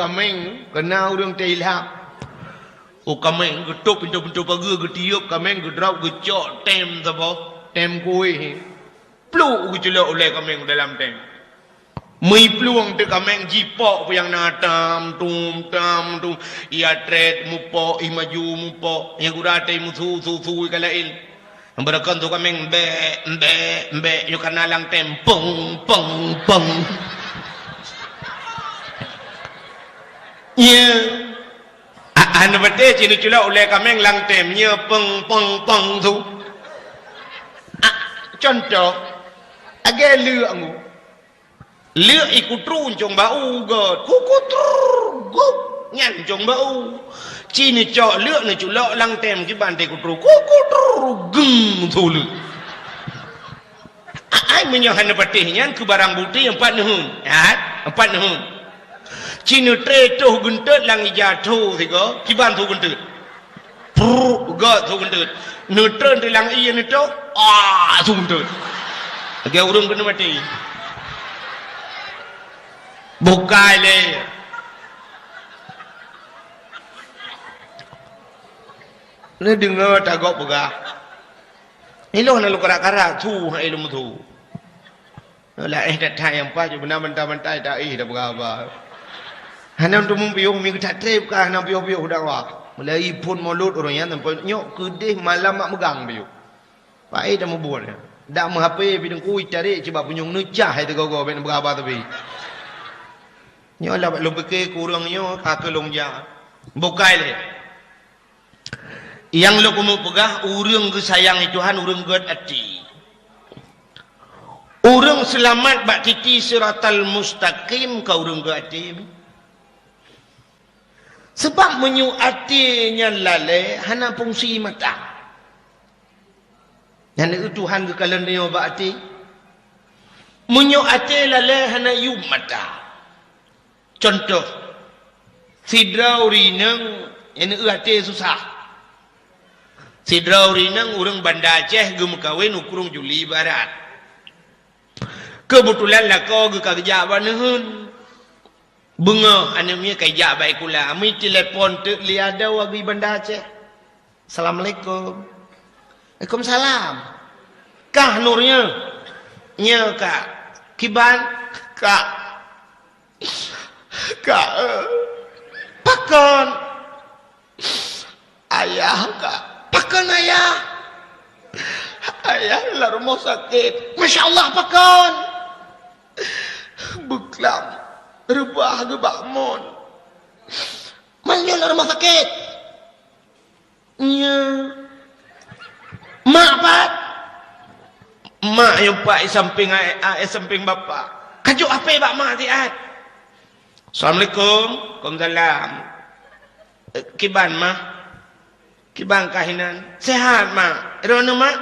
kameng kena urang teilhap. Oh kameng getup pintu-pintu pagar getiup kameng gedrap gecok tem sapa? Tem kuih. Pluk gecelok oleh kameng dalam tem. Mui peluang te kameng jipok yang natam tum ia tret mupok maju mupok yang gurate musu kalail. Yang berakan tu kameng be yo kanalang tem peng. Ya. Anu bete cini cula oleh kameng lang tem nya peng tu. Contoh agak lu angu. Lu ikut runcong bau god. Kukutru guk nyan jong bau. Cini cok lu ni cula lang tem ki bante kutru. Kukutru geng tu lu. Ai menyohan bete nyan ke barang bukti yang 4 nuhun. Ya, 4 nuhun. Cina tretuh gentut lang ijatuh tiga kiban tu gentut gat tu gentut neutron di lang iya neto tu gentut agak urung kena mati bukai le ni dengar tagak begah iloh na lu karak-karak tu ilmu tu lah dat yang pas benar mentah-mentah tak dah berapa Hanam tu mumpiuh minggu tak trip kah hanam piuh dah wak. Mulai pun mulut orang yang tempat nyok kedih malam mak megang piuh. Pai dah mubur. Dak menghape bidang kui cari cuba punyung necah itu gogo ben berapa tapi. Nyok lah belum fikir kurang nyok kak long ja. Bukai le. Yang lo kumu pegah urang ke sayang Tuhan urang god ati. Urang selamat bak titi siratal mustaqim ka urang god ati. Sebab menyu hatinya lalai hana fungsi mata. Yang itu Tuhan ke kalian dia hati. Menyu hati lalai hana yu mata. Contoh sidrau rinang yang hati susah. Sidrau rinang urang Banda Aceh gem kawin ukurung Juli Barat. Kebetulan lah kau ke kerja banehun. Bunga anaknya kaya baik pula. Ami telefon tu liada wagi Banda Aceh. Assalamualaikum. Waalaikumsalam. Kah nurnya? Nya kak. Kiban? Kak. Kak. Pakon. Ayah kak. Pakon ayah. Ayah lah rumah sakit. Masya Allah pakon. Beklam. Rebah ke bakmon. Mana lah rumah sakit? Ya. Mak pak. Mak yang pak samping samping bapak. Kajuk apa bak mak tiat? Assalamualaikum. Waalaikumsalam. Kiban mah? Kiban kahinan. Sehat mak. Rona mak?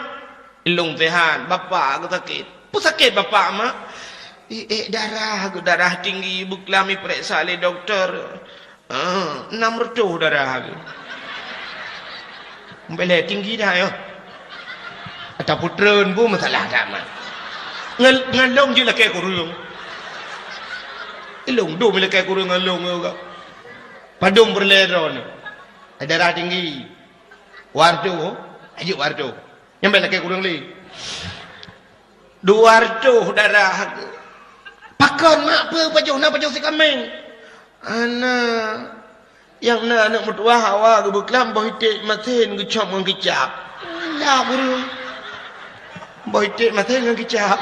Ilung sehat. Bapak aku sakit. Apa sakit bapak mak? Darah tinggi buklami periksa oleh doktor 600 darah boleh tinggi dah ya atau puteren pun masalah tak mah ngalong je lah kayak kurung ilung dom lah kayak kurung ngalong juga padung berleron darah tinggi wardo ayo wardo nyampe lah kayak kurung li 200 darah pakon mak apa pajuh si kameng anak yang nak anak mertua hawa ke beklam bohitik matin ke cop dengan kicap lah buru bohitik matin dengan kicap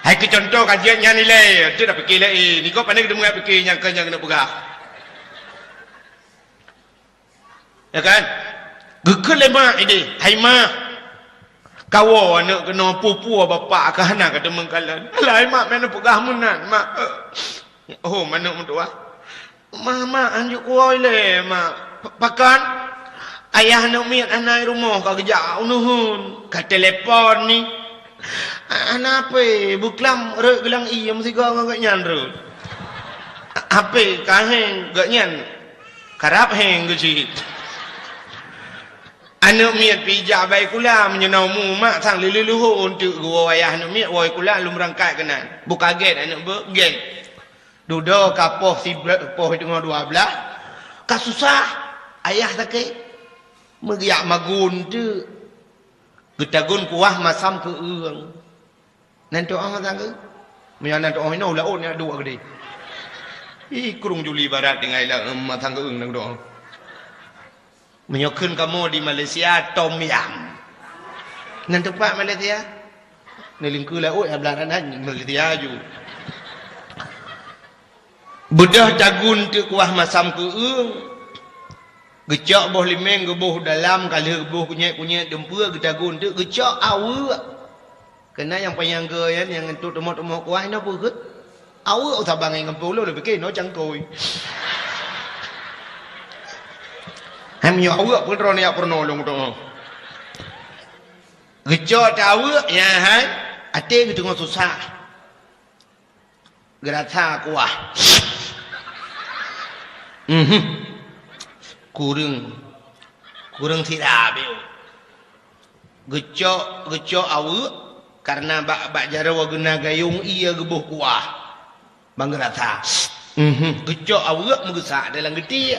hai ke contoh kajian yang nilai tu dah fikir lah ni kau pandai kita mengat fikir yang kena pegah ya kan gekel lemak ini hai mak kawo anak kena pupu bapak ke anak kata mengkalan alai mak mana pegah menan mak oh mana mentua mak anjuk kuoi le mak pakan ayah nak miat anak rumah ka kerja unuhun ka telefon ni anak apa buklam rek gelang iya mesti kau ngak nyan rek apa kaheng gak nyan karap heng gecit anak miat pijak baik kula menyenaumu mak sang leluhur untuk gua ayah anak miat woi kula lu merangkat kenan bu kaget anak ber geng Duduk kapoh si poh dengan 12. Kasusah ayah sakit. Megiak magun tu. Getagun kuah masam ke urang. Nanti orang kata ke? Menyan nanti orang ini ulah ni ada dua gede. Kurung juli barat dengan ilah matang ke urang nak doang. Menyokun kamu di Malaysia tom yam. Nanti pak Malaysia. Nelingku lah belaran Malaysia ju. Bedah dagun tu kuah masam ke gecak boh limeng geboh dalam kali geboh kunyit dempur gedagun tu gecak awak kena yang panyangga yang entuk temuk-temuk kuah ni apa ke awak sabang yang ngempul lu fikir no cangkoi ham yo awak pun ro ni pernah long tu gecak awak ya hai ate gitu susah gerata kuah kurang tidak beo. Gecok awak karena bak jarawa gena gayung ia gebuh kuah. Bang rata. Gecok awak mengesak dalam geti.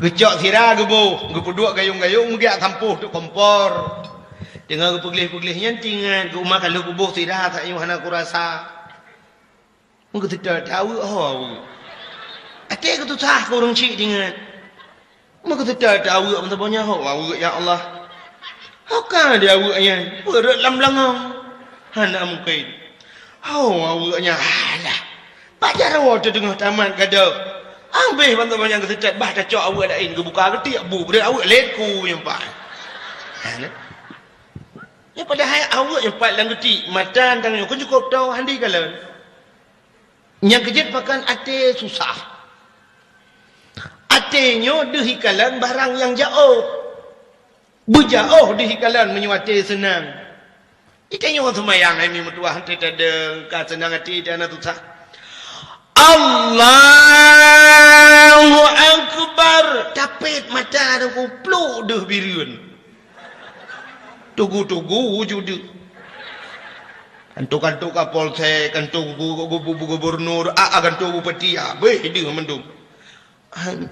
Gecok sira gebuh, gepuduk gayung-gayung giak sampuh tu kompor. Dengan gepeglih-peglihnya tingan ke rumah kalau gebuh sira tak yo hana ku rasa. Mungkin tidak tahu Atik tu sah kau orang cik dengan. Maka tidak ada awak pun tak banyak awak ya Allah. Hokah dia awaknya. Berat lam-langau. Hana mungkin. Awaknya. Alah. Pajar awak tu tengah taman kada. Ambil bantu banyak kesecat. Bah dah cok awak dain ke buka ketik. Bu berat awak letku yang pak. Hana. Ya padahal awak yang pak dalam ketik. Matan tangan kau cukup tahu handi kalau. Yang kejut makan atik susah. Atenyo dihikalan barang yang jauh. Berjauh dihikalan menyuati senang. Itenyo semayang ini mutuah tidak ada senang hati dan itu sah. Allahu Akbar. Tapit mata dan kupluk dah biriun. Tugu-tugu wujud. Kantuk-kantuk kapolsek, kantuk gubernur, kantuk bupati, abih dia mendung.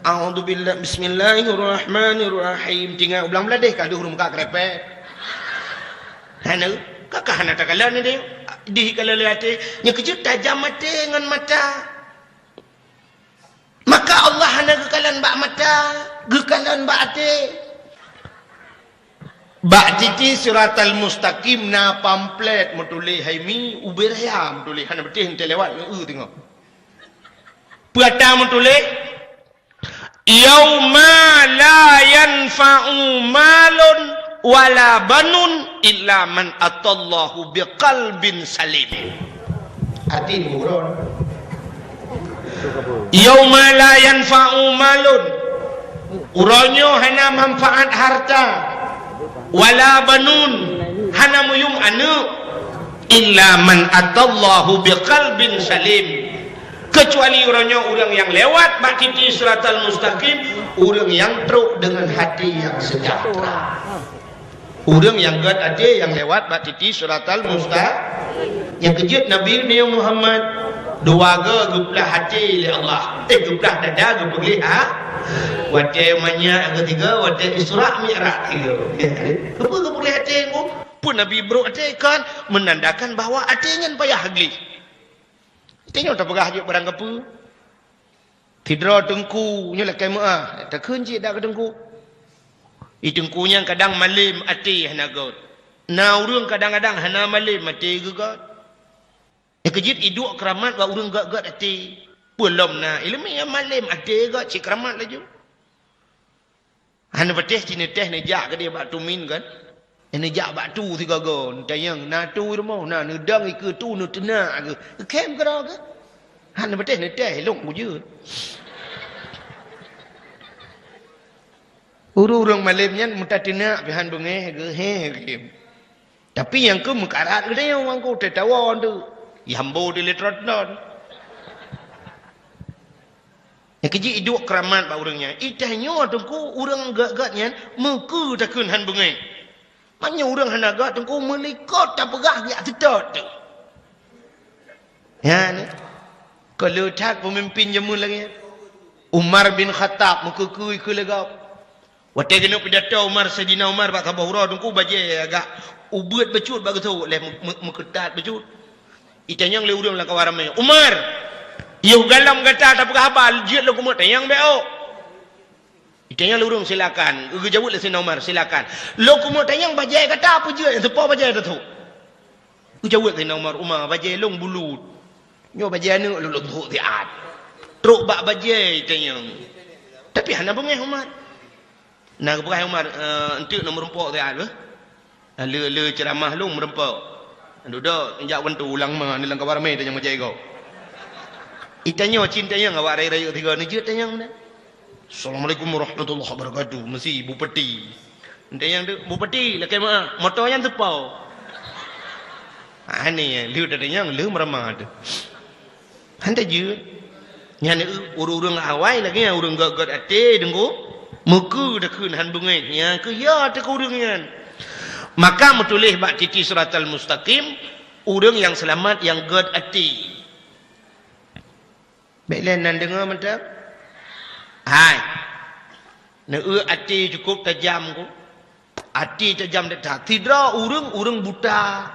A'udzubillah bismillahirrahmanirrahim. Tinggal ulang beladih kalau huruf muka kerepek. Hana kakak hana tak kalah ni dia. Di kalau lihat nya kejut tajam mata dengan mata. Maka Allah hana kekalan bak mata, kekalan bak ate. Bak titi suratal mustaqim na pamflet mutulih haimi ubiraya mutulih hana betih ente lewat tengok. Puata mutulih Yauma la yanfa'u malun wala banun illa man atallahu biqalbin salim. Arti ni urun. Yauma la yanfa'u malun. Uronyo hana manfaat harta wala banun hana muyum anu illa man atallahu biqalbin salim. Kecuali orangnya orang yang lewat bakti siratal mustaqim, orang yang truk dengan hati yang sejahtera. Orang yang gad hati yang lewat bakti siratal mustaqim. Yang kejut Nabi Muhammad dua geplah hati oleh Allah. Geplah dada geplah wate manya yang ketiga wate Isra Mi'raj tiga. Geplah hati ngo pun Nabi bro hati kan menandakan bahawa hatinya payah geli. Tengok tak pegah hajuk barang apa. Tidra tengku nya lakai maah. Tak kunci dak ke tengku. Tengkunya kadang malim ati hana god. Na urang kadang-kadang hana malim ati gegat. Kejit iduk keramat ba urang gak-gak ati. Belum na ilmi yang malim ati gak cik keramat laju. Hana betih cini teh ni jak ke dia bak tumin kan. Ini jak bak tu tiga gon. Tayang na tu rumah na nedang ke tu nu tenak ke. Kem ke dah ke? Han betih ni teh long je. Urang malimnya muta tenak pihan bengeh ke he. Tapi yang ke mekarat ke dia orang ku tetawan tu. Yambo di letrodon. Yang keji iduk keramat bak urangnya. Itahnya tu ku urang gak-gatnya meku takun han bengeh. Maknya orang hanaga tengku melikot tak pegah dia sedot tu. Ya ni. Kalau tak pemimpin jamun lagi. Umar bin Khattab muka kui ke legap. Waktu kena pidato Umar Sayyidina Umar bak Abu Hurairah tungku baje agak ubet becut bagi tu leh meketat becut. Itanyang le urang la kawaramai. Umar, yo galam kata tak habal jiat lo kumut tayang beo. Itanyang le urang silakan. Ugu jawab le Sayyidina Umar silakan. Lo kumut tayang baje kata apa jiat sepo baje tu. Ugu jawab Sayyidina Umar baje long bulut. Nyo baje anu lu tu tiat. Truk bak baje itanyang. Tapi hana bengeh Umar. Nak berah Umar entuk nombor rempok dia ada. Le ceramah lu merempok. Duduk injak wentu ulang mah ni lang kabar mai tanya macam kau. Itanya cinta yang awak raya-raya tiga ni je tanya mana. Assalamualaikum warahmatullahi wabarakatuh. Mesti Bu Peti. Tanya tu Bu Peti lah kemah motor yang tepau. Ni lu tanya lu meramah tu. Hantar je. Nyana urang awai lagi urang gak ate dengku. Muka dah kenahan bungai yang ke ya tak urangan. Maka metulih bak titi siratal mustaqim urang yang selamat yang god ati. Baiklah nan dengar mantap. Hai. Neu ati cukup tajam ku. Ati tajam dah tidra urang buta.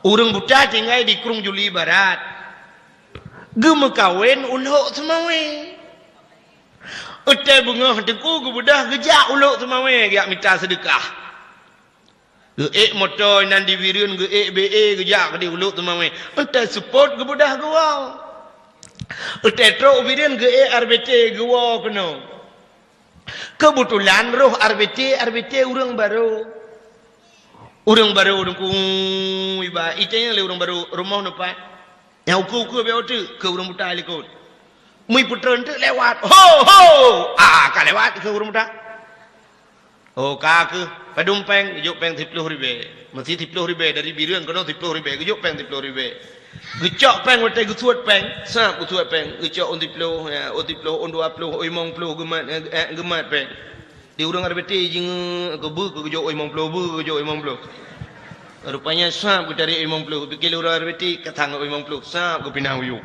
Urang buta tinggal di Krung Juli Barat. Gema kawin uluk semawe. Utai bunga tengku kebudah gejak uluk semawe giak minta sedekah. Geek motor nan diwirun geek BE gejak di uluk semawe. Utai support kebudah gua. Utai truk wirun geek RBT gua kena. Kebetulan roh RBT urang baru. Urang baru dengku iba itanya le urang baru rumah nampak. Yang ukur biar tu ke urang buta likut. Mui putra tu lewat. Ho! Kan lewat ke urang buta. Oh kak padumpeng juk peng 10 ribu. Mesti 10 ribu dari biruan kena 10 ribu. Juk peng 10 ribu. Gecok peng watai gusuat peng. Sap gusuat peng. Gecok on 10 ya, on 10 on 20 oi 50 gemat peng. Di urang RBT jing ke bu ke juk oi 50 juk oi 50. Rupanya sap ku dari oi 50. Pikir urang RBT katang oi 50. Sap ku pinang uyuk.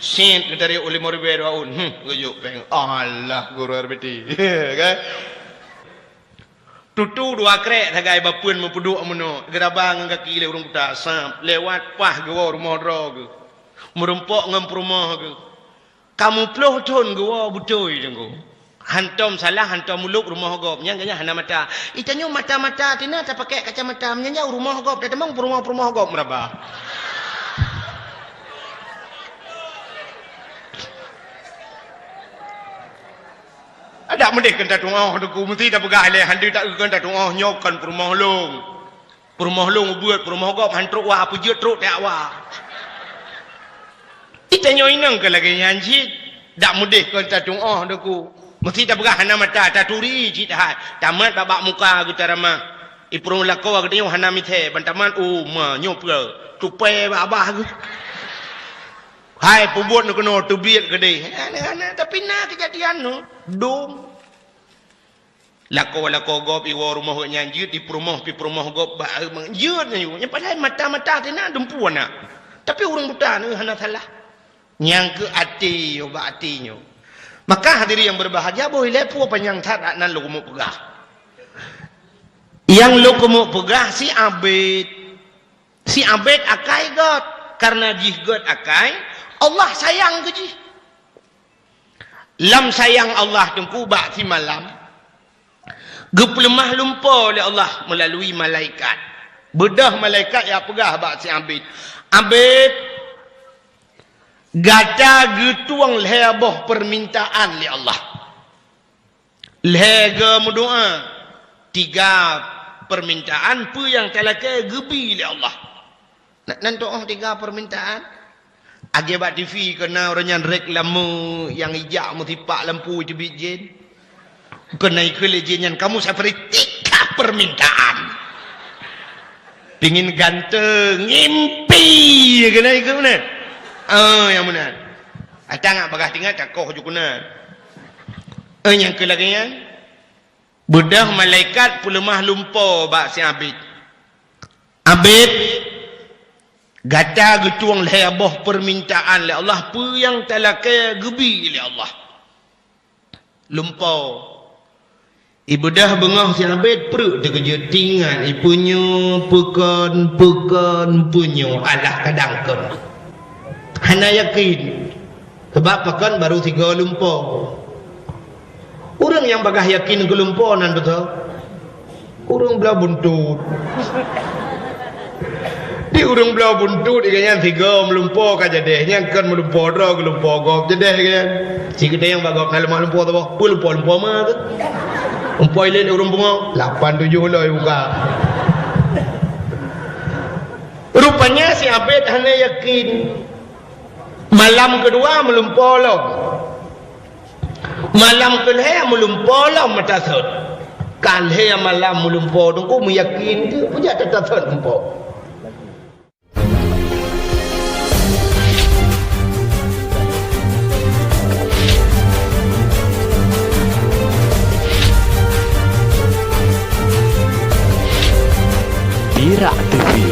Sen dari oleh morbe raun. Gujuk peng. Allah guru RBT. Kan? Tutu dua krek tagai bapun mempuduk amuno. Gerabang kaki le urang buta sam lewat pah gua rumah drog. Merempok ngam rumah ke. Kamu ploh ton gua butoi jenggo. Hantom salah hantom muluk rumah gop. Nyangnya hana mata. Itanyo mata-mata tina tak pakai kacamata. Nyanya rumah gop dah temang rumah gop merabah. Ada mendek kena tungau tu mesti dah pegang le handi tak kena tungau nyokan perumah long buat perumah gop hantruk wah apa je truk tak wah itanya inang ke lagi nyanji dak mendek kena tungau tu mesti dah pegang hana mata taturi cit hai tamat babak muka gutarama ipurung lakau agdeo hana mithe bantaman ma nyopre tupai babah gu hai pembuat nak kena tubiat gede. Tapi nak kejadian no dom. Lako gop iwa rumah nyanjut di perumah gop ba manjut nyu. Yang padahal mata-mata tina dempuan nak. Tapi orang buta ni hana salah. Yang ke ati yo ba atinyo. Maka hadiri yang berbahagia boleh lepo panjang tak nan lo kumuk pegah. Yang lo kumuk pegah si abid. Si abid akai got karena jihgot akai Allah sayang ke ji. Lam sayang Allah tengku bak si malam. Geplemah lumpur oleh Allah melalui malaikat. Bedah malaikat yang pegah bak si abid. Abid gata getuang leheboh permintaan li Allah. Lehega berdoa. 3 permintaan pu yang talakai gebi li Allah. Nak doa 3 permintaan. Agi bak TV kena orang reklamu yang hijak mu tipak lampu itu bijin. Kena ikut lejinan kamu seperti 3 permintaan. Pingin ganteng, ngimpi kena ikut mana? Yang mana? Atang bagah tinggal takoh jukuna. Yang kelagian bedah malaikat pulemah lumpur bak si abid. Abid gata getuang lebah permintaan le Allah apa yang talakai gebi le Allah lumpau ibu dah bengah si abid perut dia kerja tinggal ipunya pekan punya alah kadangkan hana yakin sebab pekan baru 3 lumpau orang yang bagah yakin ke lumpau nan betul orang belah buntut di urang belah buntut dia kan 3 melumpau kan jadehnya kan melumpau dah ke lumpau gop jadeh kan si gede yang bagop nak lemah lumpau tu apa lumpau mah tu lumpau lain urang bunga 8 7 lah buka rupanya si Abid hanya yakin malam kedua melumpau lah malam kedua melumpau lah matasud kan he malam melumpau tu kau meyakin tu punya tatasud lumpau Perak TV.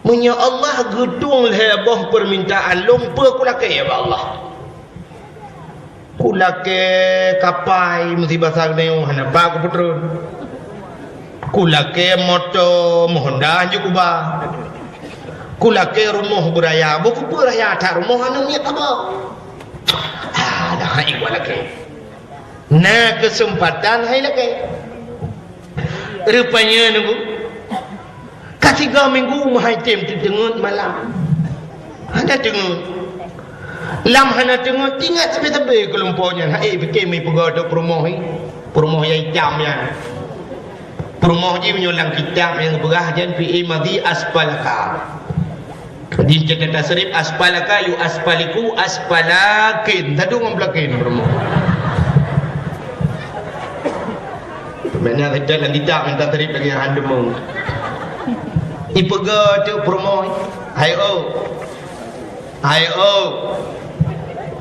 Punya Allah gedung lebah permintaan lumpur kulake ya Allah. Kulake kapai mesti bahasa neu hana ba ku putrun. Kulake moto Honda Jukuba. Kulake rumah beraya, buku beraya tak rumah anu niat apa? Dah hai walake. Nah kesempatan hai lake. Rupanya nunggu. Ketiga minggu mahai tem tu dengut malam. Hana dengut. Lam hana dengut tinggal tepi-tepi ke lumpurnya. Hai fikir mai pegodo perumoh ni. Perumoh yang jam yang. Perumoh je menyulang kitab yang berah jan fi madhi asfalaka. Di catatan serif asfalaka yu asfaliku asfalakin. Tadu ngamblakin perumoh. Mana ada dalam kitab minta serif lagi handemu. Ipega tu promo ayo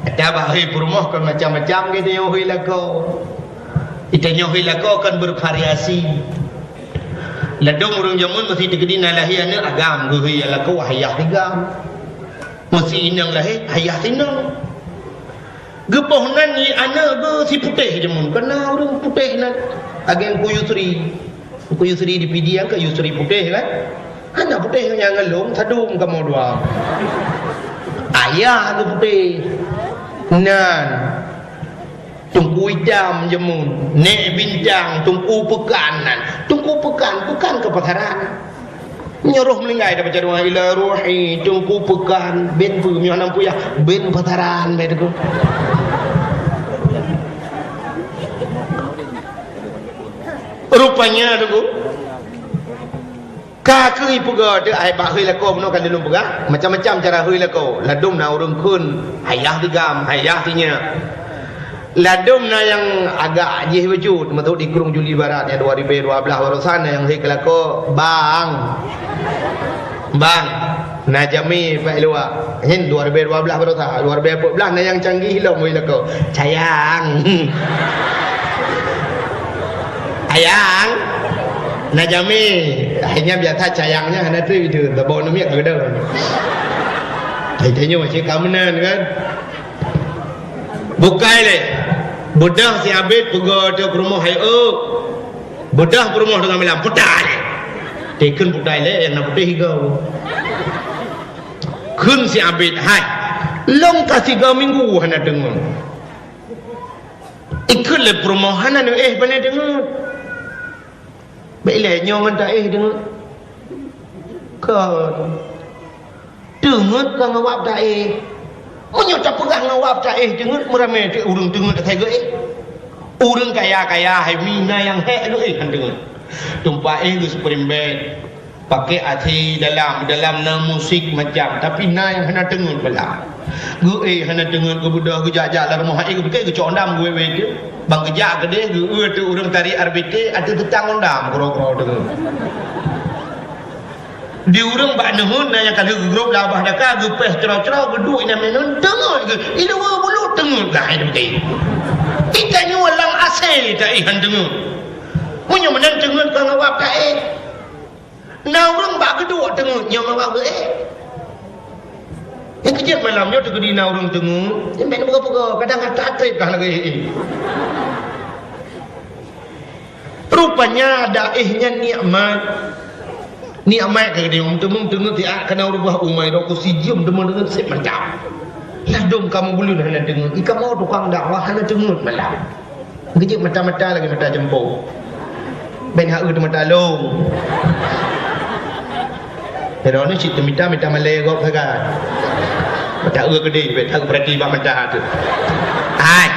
ada bahaya promo kan macam-macam kita nyohi lako kita nyohi lako kan bervariasi ladung urang jamun mesti digedina lahiana agam gehi lako hayah tigam mesti inang lahir hayah tinang gepohnan ni ana be si putih jamun kena urang putih nan agen kuyusri di pidiang ke yusri putih kan anak putih yang ngelung sadung kamu dua ayah tu putih nan tungku hitam jemun nek bintang tungku pekanan tungku pekan bukan kepataran nyuruh melinggai dapat jaduan ila ruhi tungku pekan ben pu mi anam puyah ben pataran begitu rupanya tu kakui puga de ai ba hui lako meno kan dilum puga macam-macam cara hui lako ladum na urung kun hayah digam hayah tinya ladum na yang agak jih wujud metu di Kurung Juli Barat yang 2012 barusan yang hui kelako bang najami pak luar hin 2012 barusan 2014 na yang canggih lo hui lako sayang ayang najami akhirnya biasa cayangnya hanya tu itu tak bawa numiak ke dah akhirnya macam kamenan kan bukai le bedah si Abid pergi ke rumah hayo bedah ke rumah dengan malam putah le teken putah le yang nak putih higau kun si Abid hai long kasih 3 minggu hanya dengar ikut le perumahan hanya mana dengar baiklah nyongan tak dengar kan dengar kan ngawap tak menyota pegang ngawap tak dengar meramai urang dengar tak saya urang kaya-kaya hai mina yang hek tu kan dengar tumpak gus perimbet pakai hati dalam na musik macam tapi na yang hana dengar pula gue hana dengar ke budak ke jajak dalam rumah ke ke condam gue tu bang kejak ke dia gue tu urang tari RBT ada tetang ondam kro-kro dengar di urang bak nuhun na yang kalau grup labah daka gue peh cerau-cerau geduk ina menun dengar ke ila bulu dengar gai betul kita ni orang asal tak ihan dengar punya menang dengar kang awak tak naurung bak kedua dengar nyong awak yang kejap malamnya tu kedi naurung dengar sampai berapa kadang tak trip kah lagi rupanya daihnya nikmat ke dia temu dengar tiak kena rubah umai dak kusijum temu dengan sip macam lah dong kamu boleh nak dengar ika mau tukang dakwah hana dengar malam kejap mata-mata lagi mata jempol ben hak tu mata long pero ni cerita mita malay kau kagak mata gede bet hak berarti bak mata tu hai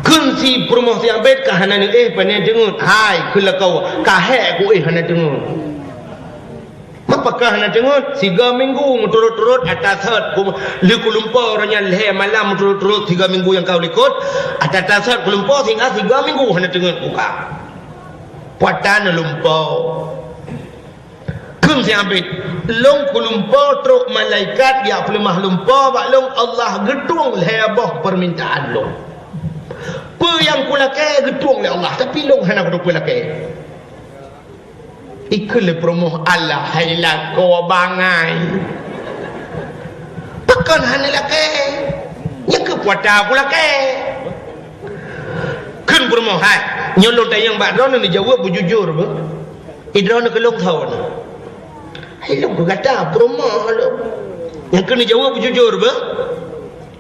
kun si promosi yang bet ka hana ni panen dengut hai kula kau ka he ku hana dengut mapakah hana dengut 3 minggu turut-turut atas hat ku liku lumpur nya le malam turut-turut 3 minggu yang kau likut atas hat ku lumpur hingga 3 minggu hana dengut buka patan lumpur kun si ambit long ku lumpur truk malaikat ya pelemah lumpur bak long Allah gedung lebah permintaan long apa yang kulakai gedung oleh Allah tapi long hana gedung kulakai ikut le promoh Allah hailah kau bangai pekan hana lakai yang ke puata kulakai kan promoh hai nyolong tayang bak drone ni jawab bujujur apa idron ke long tahun hai long ku kata promoh lo yang kena jawab bujujur apa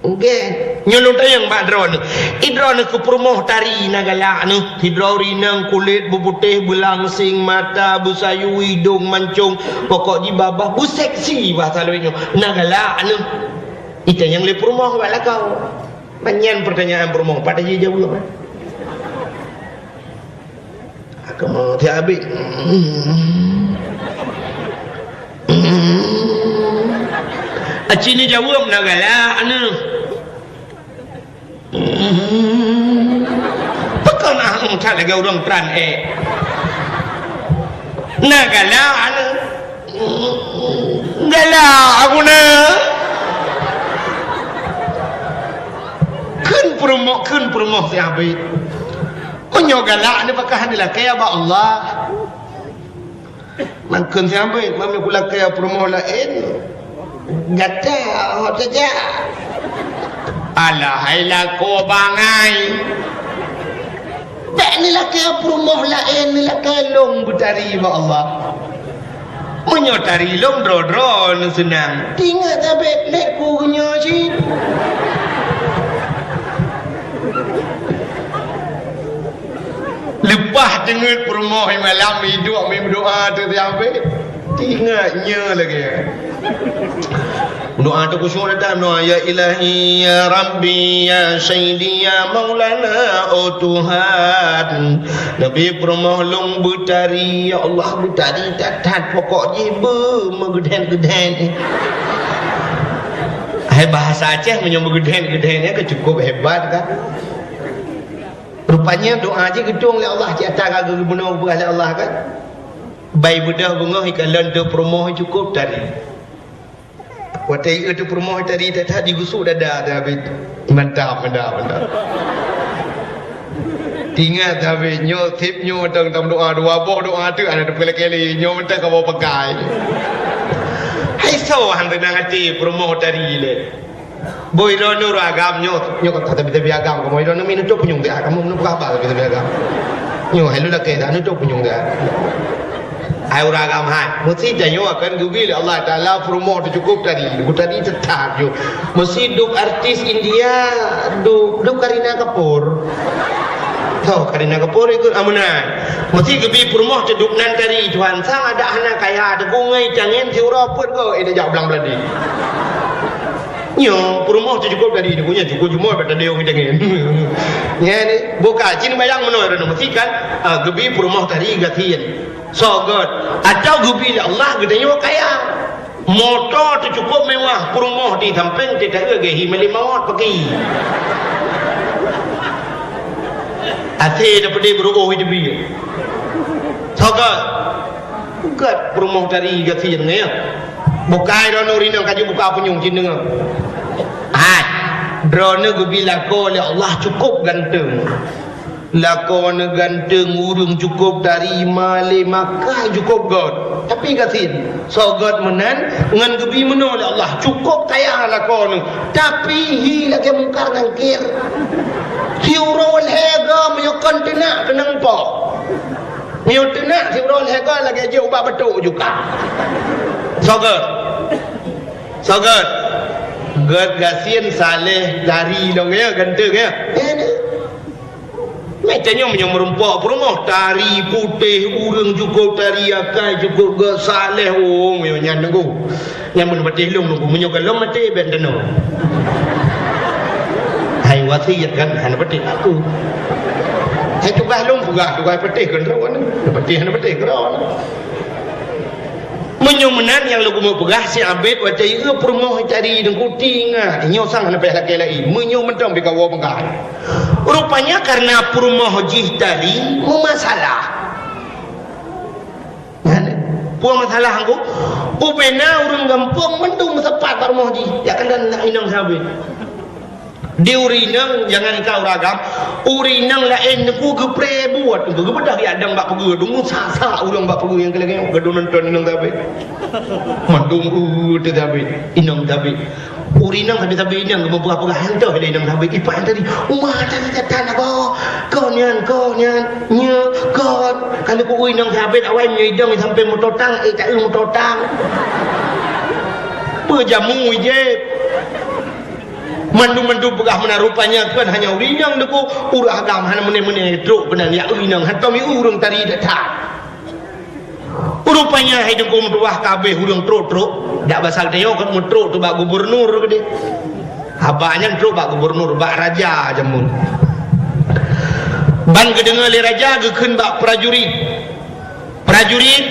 okay. Nyolong tayang bak drone idron ke promoh tari nagala nu hidrori nang kulit buputih belangsing mata busayu hidung mancung pokok di babah bu seksi bahasa luinyo nagala nu itu yang le promoh bak kau banyak pertanyaan promoh pada dia jawab aku mau habis acini jawab nagala nu pekan ahang tak lagi orang peran nagala anu gala aku na kun promoh si habis menyogala ni pakah adalah kaya ba Allah mangkun si habis mami pula kaya promoh lain gata hot saja alah hailah ko bangai tak ni lah kaya promoh lain ni lah kaya long butari ba Allah menyotari long dro senang tinggal sampai lek ku kenyo si lepas dengar promoh malam hidup berdoa tu sampai tinggalnya lagi doa tu kusyuk datang doa ya ilahi ya rabbi ya sayyidi ya maulana oh Tuhan Nabi promoh long butari ya Allah butari tatat pokok jiba megeden hai bahasa Aceh menyebut geden-gedennya cukup hebat kan rupanya doa je gedung oleh Allah di atas kagak gubernur oleh Allah kan bayi budak bunga ikalan tu promoh cukup tadi watai itu promoh tadi tak digusuk dada tapi mantap tinggal tapi nyo tip nyo tang doa dua boh doa tu ada kali nyo mentah kau pakai hai so hang tenang hati promoh tadi le boy rono agam nyo kata tapi agam boy rono minum tu penyung dia kamu minum apa tapi agam nyo halu lah ke dah tu penyung dia ai uragam hai mesti janyo akan gubil Allah Taala promoh tu cukup tadi tetap jo mesti duk artis India duk Kareena Kapoor tahu Kareena Kapoor ikut amunan mesti gubi promoh tu duk nan tadi tuan sang ada anak kaya ada gungai jangan tiura pun ko ida jak belang beladi nyo promoh tu cukup tadi dia punya cukup cuma pada dia orang jangan ya ni buka cin bayang menor mesti kan gubi promoh tadi gatian so good atau gubil Allah gedenya kaya motor tu cukup mewah promoh di samping tidak ke himali mawat pergi ati dapat dia beruh hidup dia so good promoh dari gatian ni bukai dan urin yang kaji buka penyung cin dengan Drone bila kau oleh Allah cukup ganteng. Lakon ganteng urung cukup dari male Makkah cukup god. Tapi kasin so god menan ngan gebi meno oleh Allah cukup tayah lakon. Tapi hi lagi mungkar ngangkir. Siurol hega menyokon tenak kenang po. Mio tenak siurol hega lagi aja ubah betul juga. So god. God gasin saleh dari dong ya ganteng ya. Macamnya yang merumpak perumah tari putih urang cukup tari akai cukup ge saleh yo nyan nunggu yang mun patih long nunggu menyogal long mati bendeno hai wasiat kan han patih aku hai juga long pugah juga patih kan rawan patih han patih kerawan menyumenan yang lagu mau pegah si abet wacai perumah cari dan kuting inyo sang han peh laki lai menyu mentang be kawo pengah. Rupanya karena perumah haji tadi masalah. Puang masalah aku. Upena urang gampung mendung sepat perumah haji. Ya kan dan inang sabe. Di urinang jangan kau ragam. Urinang lain ku gepre buat tu gebedah ya adang bak pegu dungu sasa urang bak pegu yang keleng gedon nonton inang sabe. Mandung tu sabe. Inang sabe. Urinang habis habis yang berapa hantar dia inang sabe ipan tadi. Umah tadi kata apa? Kau nyan nya kau kalau ku urinang sabe awak nyidang sampai motor tang tak motor tang. Berjamu je. Mandu-mandu pegah menarupanya kan hanya urinang deku urah agam hana mene-mene truk benar ya urinang hantam urang tadi datang. Rupanya hidup kumduah kabeh urang truk-truk dak basal teo kan mutruk tu bak gubernur gede. Abanya truk bak gubernur bak raja jamun. Ban gedenga le raja gekeun bak prajurit. Prajurit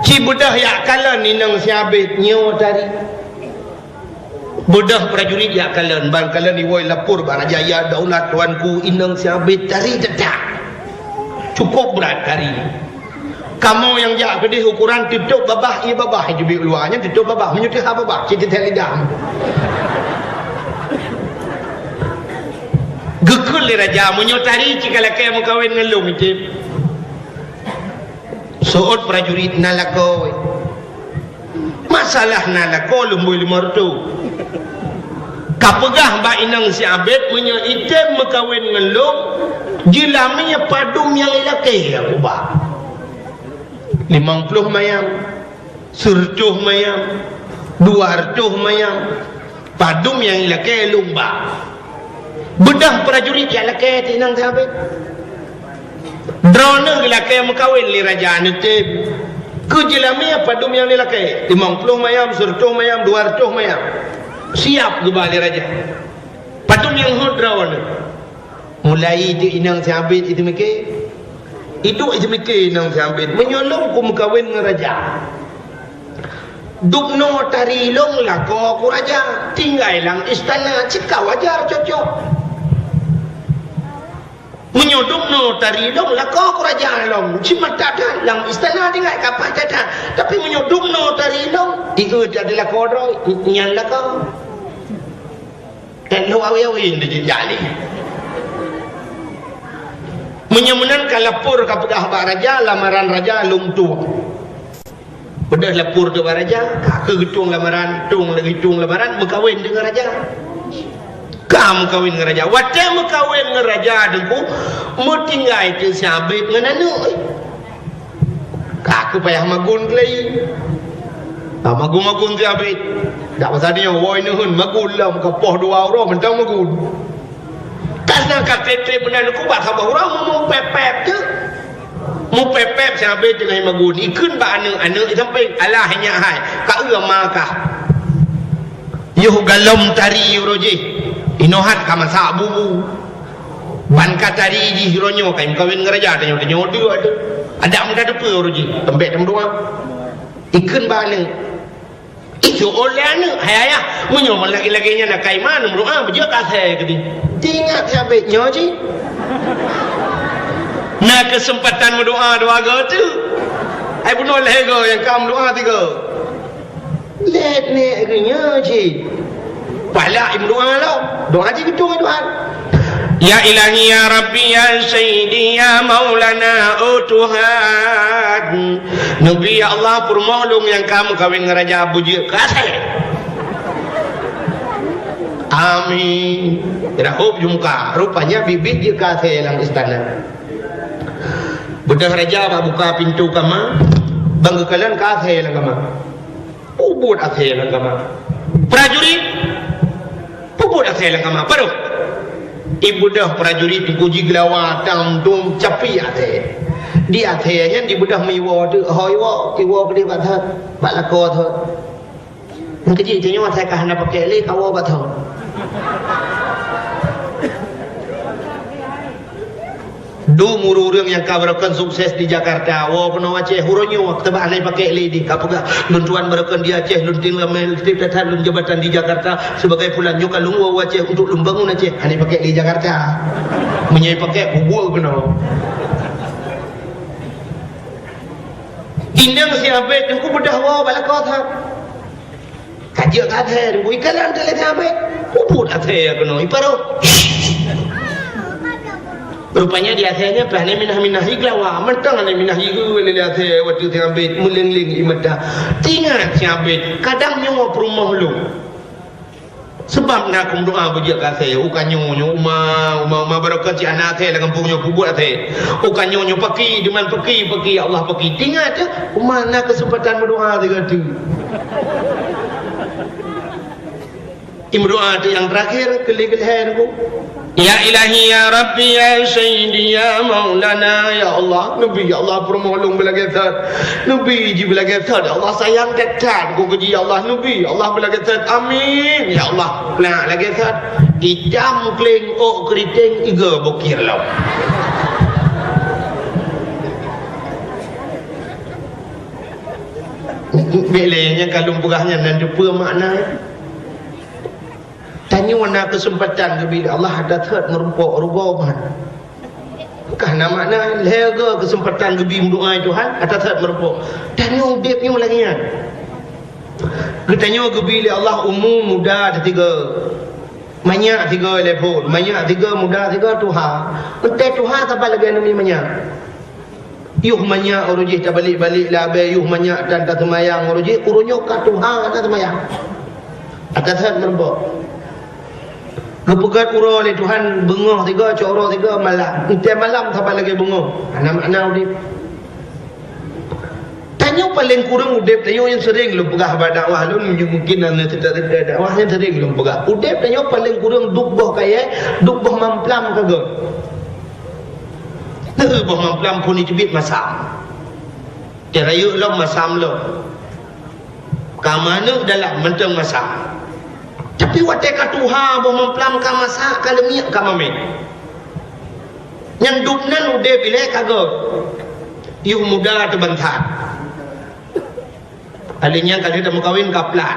ci bedah ya kalan ninang siabet nyo tadi. Bedah prajurit ya kalian ban kalian diwoi lapor bak raja ya daulat tuanku inang siabet tari dedak cukup berat hari kamu yang jak gede ukuran tutup babah ia babah jubi luarnya tutup babah menyutih babah cita telidam gekul le raja menyutari jika laki yang kawin ngelum itu soot prajurit nalako masalah nalako lumboy limartu kapegah mbak inang si abet punya item mekawin ngelung jilaminya padum yang ilake aku bah 50 mayam surcuh mayam 200 mayam padum yang ilake lumba bedah prajurit yang ilake tinang si abet drone ilake mekawin li raja item ke jilaminya padum yang ilake 50 mayam surcuh mayam 200 mayam siap kembali raja patung yang hudrawan mulai itu inang siabit itu mikir inang siabit menyolong ku mekawin dengan raja dukno tari long lako ku raja tinggal lang istana cika wajar cocok menyodukno tari long lako ku raja long cima tak lang istana tinggal kapan tak tapi menyodukno tari long itu adalah kodro nyan lako dan lu awin di jali menyemenangkan lapor kepada abah raja lamaran raja lung tua bedah lapor ke raja ke getung lamaran tung lagi tung lamaran berkahwin dengan raja kamu kahwin dengan raja wate berkahwin dengan raja dengku mau tinggal itu siabit dengan anu aku payah magun kelai magun siabit tak pasal dia woi nuhun magun lah kapoh 2 orang mentang magun karena KTT benar aku bak sabah orang mau pepep je mau pepep siabit dengan magun ikun bak anu sampai alah hanya hai ka makah yuh galom tari roji inohat ka masak bubu ban ka tari di hironyo kaim kawin ngeraja tanya nyodu ada muda depe roji tembek tem doang ikun bak anu itu oleh anu hayah menyo lagi-laginya nak kai mana berdoa bejo kasih gede tinggal siabit nyoji nah kesempatan berdoa 2 go tu ai bunuh lego yang kam doa 3 let ni agaknya ji Pala im doa lah. Doa je gitu Tuhan. Ya ilahi ya rabbi ya sayyidi ya maulana oh Tuhan. Nabi ya Allah permohon yang kamu kawin ngeraja Abu kasih. Amin. Rahub jumka. Rupanya bibit je kasih dalam istana. Bedah raja buka pintu kama. Bangkalan kasih dalam kama. Ubud kasih dalam kama. Prajurit. Ubud kasih dalam kama. Paruh. Ibu dah prajurit kuji gelawa tam dum capi ate di atenya di budah miwa tu hoiwa iwa gede bathat balako tho keji jenyo saya kahana pakai le kawo batho du muru urang yang kabarakan sukses di Jakarta wo peno Aceh huronyo tebak lai pakai le di kapuga luntuan barakan di Aceh lunting lamel titatan lun jabatan di Jakarta sebagai pulan nyoka lungwa Aceh untuk lumbangun Aceh ani pakai di Jakarta menyai pakai bubur peno indang si abet aku bedah wa balakot ha kajak kather bui kalan tele abet bubur athe kono iparo rupanya di akhirnya bahane minah higlawa mentang ane minah higu ni akhir waktu tengah bet muling-ling imada tingat siabet kadang nyawa perumah lu sebab nak doa bujak kasih ukan nyonyo uma barakat si anak akhir dengan kampungnya bubut akhir ukan nyonyo paki deman paki Allah paki tingat mana kesempatan berdoa tiga tu doa yang terakhir kelih-kelihan aku ya ilahi ya rabbi ya sayyidi ya maulana ya Allah nabi ya Allah permohon belagathat nabi ji belagathat Allah sayang dekat ku ji ya Allah nabi Allah belagathat amin ya Allah nah lagathat di jam kling o keriting iga bokir law belenya kalung pegahnya dan depa makna tanya warna kesempatan kepada Allah ada third merumpuk rugoman kerana makna lega kesempatan kebi doa Tuhan ada third merumpuk tanya udipnya lagi kan ketanya kebi Allah umum muda ada tiga banyak tiga level banyak tiga muda tiga Tuhan entah Tuhan tak lagi nama banyak yuh banyak urujih tak balik-balik lah yuh banyak dan tak temayang urujih urunyo ka Tuhan tak temayang ada third merumpuk kepegat ura oleh Tuhan bengah tiga coro tiga malam entai malam sampai lagi bengah anak-anak udip tanya paling kurang udip tanya yang sering lu pegah dakwah lu mungkin tidak dakwah yang sering lu pegah udip tanya paling kurang duk boh kaya duk boh mamplam kagak boh mamplam pun dicubit masam terayu lu masam lu kamanu dalam menteng masam tapi wateka Tuhan boh memplam ka masak ka lemiak ka mamen yang dupnan udah pilih kagak iu muda terbentar alinya kalau kita mau kawin kaplat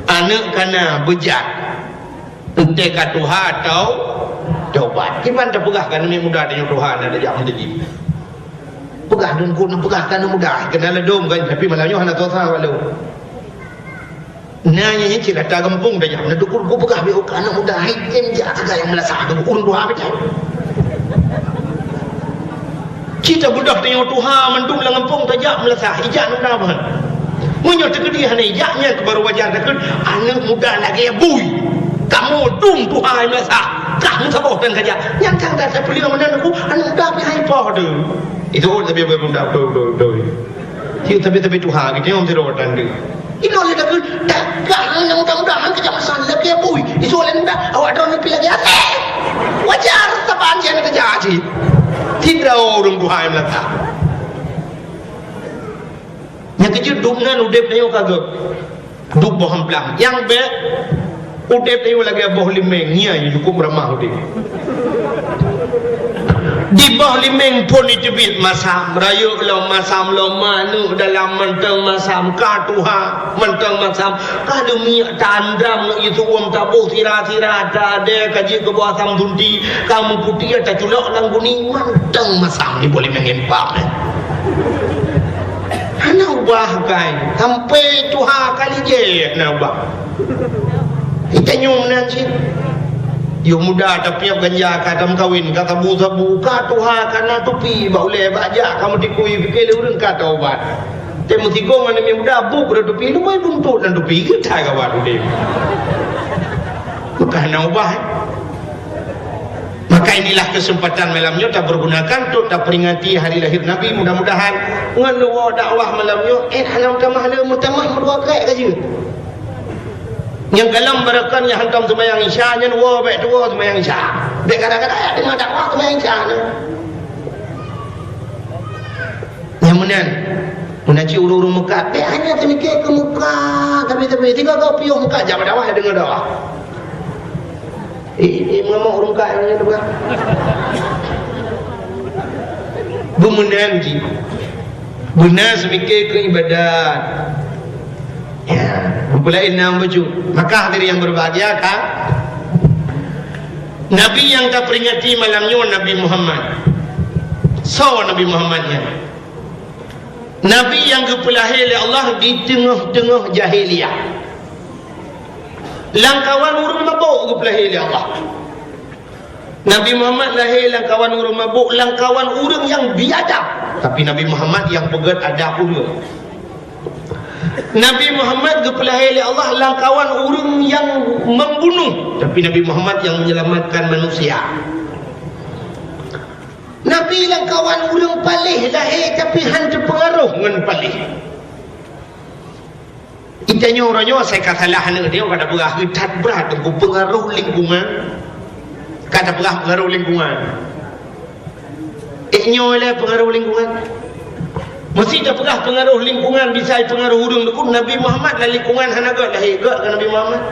anak kana bejat ente ka Tuhan atau tobat gimana terpegah kan ini muda dengan Tuhan ada jam tadi pegah dan kun pegah kan muda kena ledom kan tapi malahnya anak tosa walau nanya yang cerita kampung dah jam dukul ku pegah be anak muda hitem ja segala yang melasak tu urun doa betul kita budak tengok Tuhan mendung dalam kampung tajak melasak ijak nak apa munyo tegedi hana ijaknya ke baru wajar dekat anak muda lagi bui kamu dung Tuhan melasak kamu sabot dan saja yang kang dah beliau menan aku anak muda pi hai pa tu itu tapi muda do tapi Tuhan kita om tiro dan tu ini oleh dah kan yang mudah-mudahan kerja masalah lagi bui itu oleh mudah awak dah lebih lagi wajar tapan yang kerja haji tidak orang Tuhan melata yang kecil duknan udep ni kagak duk boham pelang yang be udep ni lagi boh limeng nya cukup ramah udep di bawah limeng pun dicubit masam rayu lo masam lo manu dalam menteng masam ka Tuhan menteng masam kalau minyak tandam itu tabuh tira-tira ada kaji ke bawah sam dundi kamu putih ada culok lang kuning menteng masam ni boleh mengempang ana ubah kan sampai Tuhan kali je nak ubah Tanyong nanti yo muda tapi yang ganja kadam kawin kata sabu ka tuha kana tupi ba ule baja kamu dikui fikir urang kata obat temu tigong ane muda bu kuda tupi lu mai buntut dan tupi kita kawan dia bukan ubah. Maka inilah kesempatan malamnya tak bergunakan untuk tak peringati hari lahir Nabi. Mudah-mudahan ngeluwa dakwah malamnya halam tamah le mutamah berdua kai kaji yang kalam berakan yang hantam semayang isya nya dua baik dua semayang isya dek kadang-kadang ayat dengar dakwah semayang isya yang menan menaci urung-urung Mekah dek hanya temikir ke muka tapi tiga kau piuh muka jam dakwah dengar dakwah mengamuk urung kak yang tu kan bemenan ji benar semikir ke ibadat ya mempelai enam baju. Maka hadirin yang berbahagia kan Nabi yang tak peringati malamnya Nabi Muhammad Nabi Muhammadnya Nabi yang kepelahir oleh Allah di tengah-tengah jahiliyah. Langkawan urung mabuk kepelahir oleh Allah. Nabi Muhammad lahir langkawan urung mabuk, langkawan urung yang biadab. Tapi Nabi Muhammad yang pegat adab pula. Nabi Muhammad kepelahir oleh Allah langkawan urung yang membunuh. Tapi Nabi Muhammad yang menyelamatkan manusia. Nabi langkawan urung palih lahir tapi hanya pengaruh dengan palih. Itanya orangnya saya kata lah dia kata berah getat berat dengan pengaruh lingkungan. Kata berah pengaruh lingkungan. Nyolah pengaruh lingkungan. Mesti tak pernah pengaruh lingkungan bisa pengaruh hurung dekun Nabi Muhammad lah lingkungan hanagat lah hegat kan Nabi Muhammad.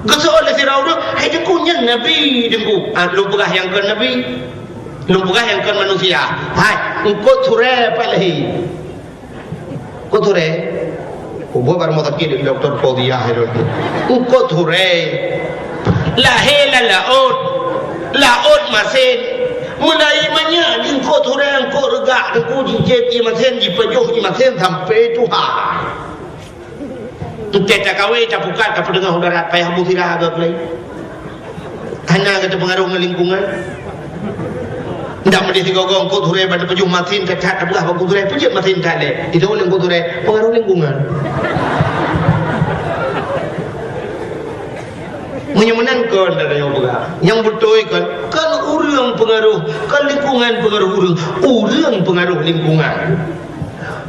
Gesoal lah sirau tu, hai dekunya Nabi dengku. Lu pegah yang ke Nabi, lu pegah yang ke manusia. Hai, engkau ture apa lagi? Engkau ture. Kubo baru mau takir dengan Doktor Fauziah itu. Engkau ture. Lahir laut masin. Mulai banyak engkau turun engkau regak engkau jijet imasen dipejuh imasen sampai Tuhan. Kita kawin tak bukan tak dengar udarat payah musirah agak lain. Hanya kita pengaruh dengan lingkungan. Tidak mesti digogong engkau turun pada pejuh masin tak tak bukan engkau turun pejuh masin tak le. Itu engkau turun pengaruh lingkungan. Menyemenangkan dari yang bergerak yang betul kan orang pengaruh kan lingkungan pengaruh orang pengaruh lingkungan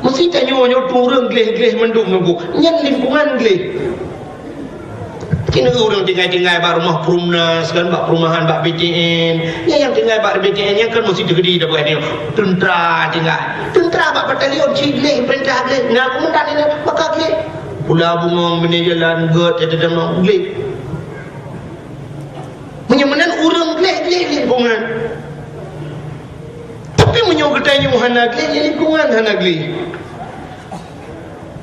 mesti tanya orang gelih mendung nunggu yang lingkungan gelih kena orang tinggal bak rumah perumnas kan bak perumahan bak BTN yang tinggal bak BTN yang kan mesti tergedi dah bukan tentera tinggal tentera bak batalion ciglih perintah gelih nak komandan ini maka gelih pula bungong bini jalan god ada dalam gelih menyemenan orang gelih lingkungan tapi menyokatanya hana gelih lingkungan hana gelih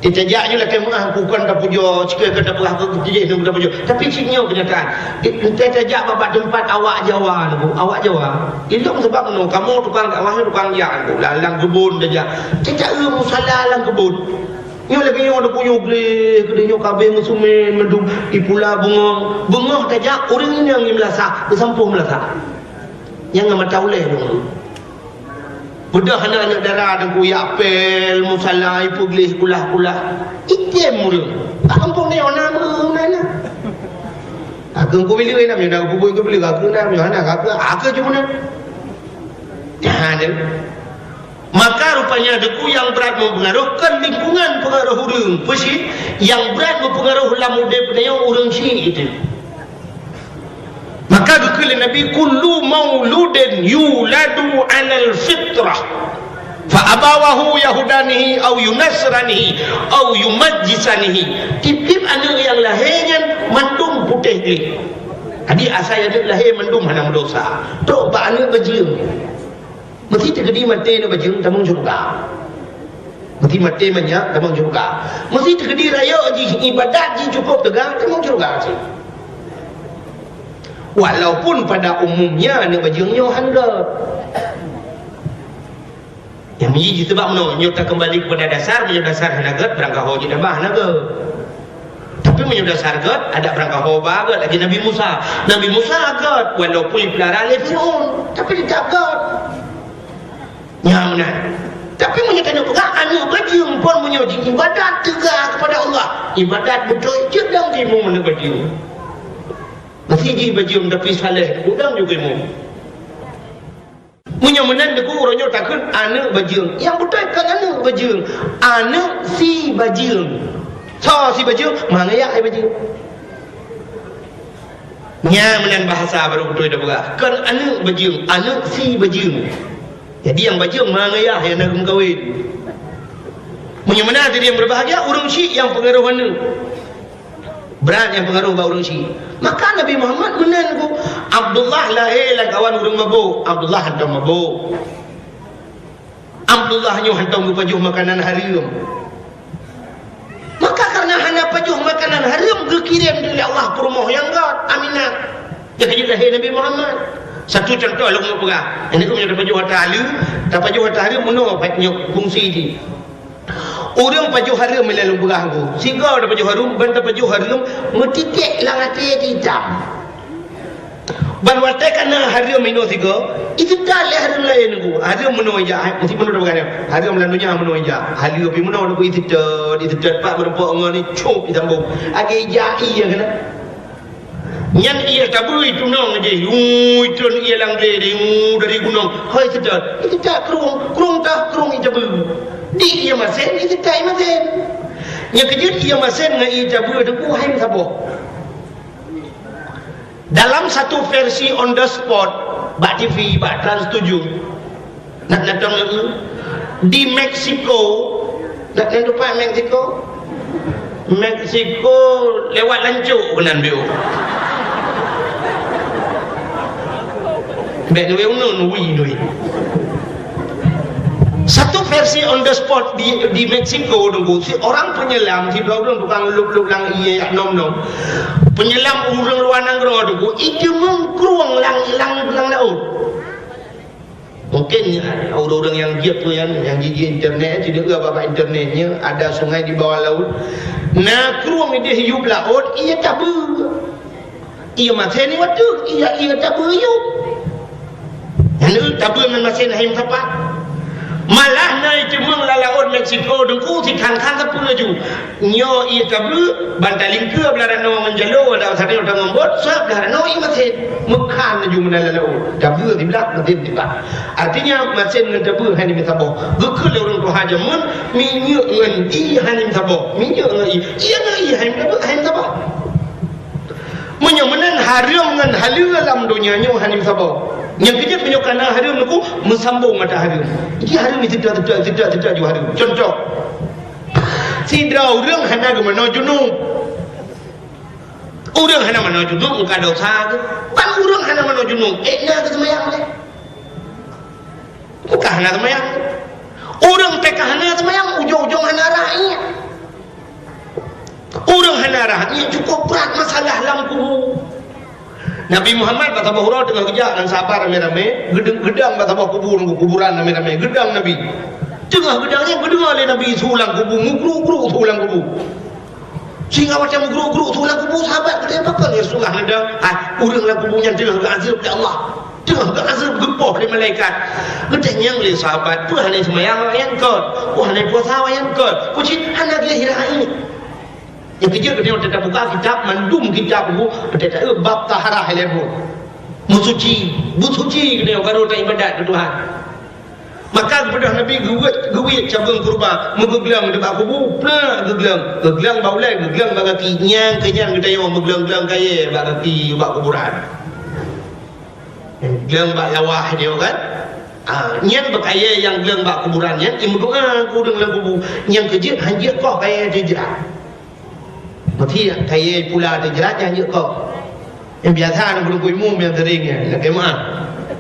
kita jaknya lah kemah bukan tak pujuk jika kata perah ke kejih tak pujuk tapi ciknya kenyataan kita jak bapak tempat awak Jawa itu sebab kamu tukang dakwah tukang jak lalang kebun dah jak kita musalah lang kebun. Yang lagi yang ada punya gelih, kedainya kabeh musumin, mendung, ipula bungong tajak, orang ini yang melasa, kesampuh melasa. Yang nama tauleh dong. Budak anak-anak darah dan kuyak pel, musalah, ipu gelih, kulah. Item mula. Kampung ni orang mana? Aku pilih ni namanya, aku pilih aku namanya, aku cuma nak. Jangan deh. Maka rupanya deku yang berat mempengaruhkan lingkungan pengaruh orang pesi yang berat mempengaruh lamude penayang orang syi itu. Maka dekul Nabi kullu mauludin yuladu 'alal fitrah fa abawahu yahudanihi au yunasranihi au yumajjisanihi. Tip-tip anak yang lahirnya mendung putih dia. Tadi asal anak lahir mendung hana dosa. Tok ba anak bajing. Mesti terjadi mati nak bajing tamang syurga. Mesti mati banyak tamang syurga. Mesti terjadi raya ibadat cukup tegang tamang syurga sih. Walaupun pada umumnya nak bajingnya handal. Yang menjadi sebab mana nyata kembali kepada dasar hanagat berangkah hoji dah bah naga. Tapi Tapi menyudasar God ada perangkap hoba God lagi Nabi Musa God walaupun pelara oleh Fir'aun tapi dia tak God nyaman. Tapi menyatakan juga anak bajing pun menyuji ibadat tegak kepada Allah. Ibadat betul jedang timu mana bajing. Masih ji bajing tapi saleh udang juga mu. Menyamanan deku orangnya takut anak bajing. Yang betul kan anak bajing. Anak si bajing. So si bajing mana ya ai bajing. Nyamanan bahasa baru betul dah buka. Kan anak bajing, anak si bajing. Jadi yang bajing mangayah yang nak kahwin. Menyamana tadi yang berbahagia orang Syekh yang pengaruh mana? Berat yang pengaruh ba orang Syekh. Maka Nabi Muhammad menangu Abdullah lahir lah kawan orang mabuk. Abdullah hantar mabuk. Abdullah nyu hantar pajuh makanan haram. Maka karena hanya pajuh makanan haram dikirim oleh Allah ke rumah yang God Aminah. Jadi lahir Nabi Muhammad. Satu contoh lu mau pegang. Ini aku punya dapat jual haram, dapat jual haram mana patnya fungsi di. Orang pajuh haram melalui pegang aku. Siga dapat jual haram, ban dapat jual haram, metitik langate hitam. Ban watai kana haram mino siga, itu dah le haram lain aku. Haram meno aja, mesti meno dah pegang. Haram lalunya meno aja. Halu api meno aku itu pak berapa ngani cop ditambung. Age jai yang kena. Nyan ia tabu itu nong je, itu ia langge dari gunung. Hai sedar, itu tak kerung itu tabu. Di ia masen itu tak masen. Yang kejut ia masen ngai ia tabu itu hai sabo. Dalam satu versi on the spot, Bak TV, Bak Trans 7, nak datang di Meksiko, nak lupa Meksiko lewat lancuk kenan biu. Satu versi on the spot di Meksiko dulu si orang penyelam si dua orang tukang luk lang iya nom penyelam urang luar negara dulu itu mengkruang lang laut. Mungkin orang-orang yang giat tu yang gigi internet tidak apa internetnya ada sungai di bawah laut. Nah kruang dia hidup laut ia tabu. Ia macam ni waktu ia tabu hidup. Yang tabu dengan mesin haim tepat. Malah naik cemang laut Meksiko dengku si kang-kang kepula ju. Nyo ia tabu bantaling ke belara no menjalo ada satu orang membot sab belara no ia mesin mekan ju menala laut. Tabu di belak mesin tepat. Artinya mesin dengan tabu hanim sabo. Gekul orang tu hajamun minyak ngan i hanim sabo. Minyak ngan i. Ia ngan i hanim sabo. Menyemenan haram dengan halal dalam dunia nyo hanim sabo. Yang kejut menyokana haram aku mesambung mata haram. Ini haram itu tidak juga haram. Contoh, si orang hana ke mana junub. Orang hana mana junub muka dosa ke. Kan orang hana mana junub. Nak ke semayang ke. Muka hana semayang. Orang teka hana semayang ujung-ujung hana rakyat. Orang hana rakyat cukup berat masalah dalam kubur. Nabi Muhammad kata bahura tengah kerja dan sabar rame-rame, gedang kata bah kuburan rame-rame, gedang Nabi. Tengah gedangnya berdengar oleh Nabi sulang kubur, mugru sulang kubur. Sehingga macam mugru sulang kubur sahabat kata apa kan ya sulang ada, urang lah kuburnya tengah azab oleh Allah. Tengah azab gempah oleh malaikat. Gedangnya oleh sahabat, puan ni semayang yang kot, puan ni puasa yang kot. Kucing anak dia hirai. Yang kerja kena kita buka kitab, mandum kitab bu, kita bab taharah lebu, musuci kena kalau tak ibadat ke Tuhan. Maka kepada Nabi guwit cabang kurba, megeglang dekat kubu, pernah geglang baulai, geglang bagaki nyang kenyang kita yang megeglang kaya bagaki bak kuburan. Geglang bak lawah dia kan. Nyang berkaya yang geglang bak kuburan yang imdoa kurang dalam kubu, yang kerja hanya kau kaya jerat. Mati kaya pula terjerat yang kau. Yang biasa nak belum kuimu yang teringnya. Nak kemah.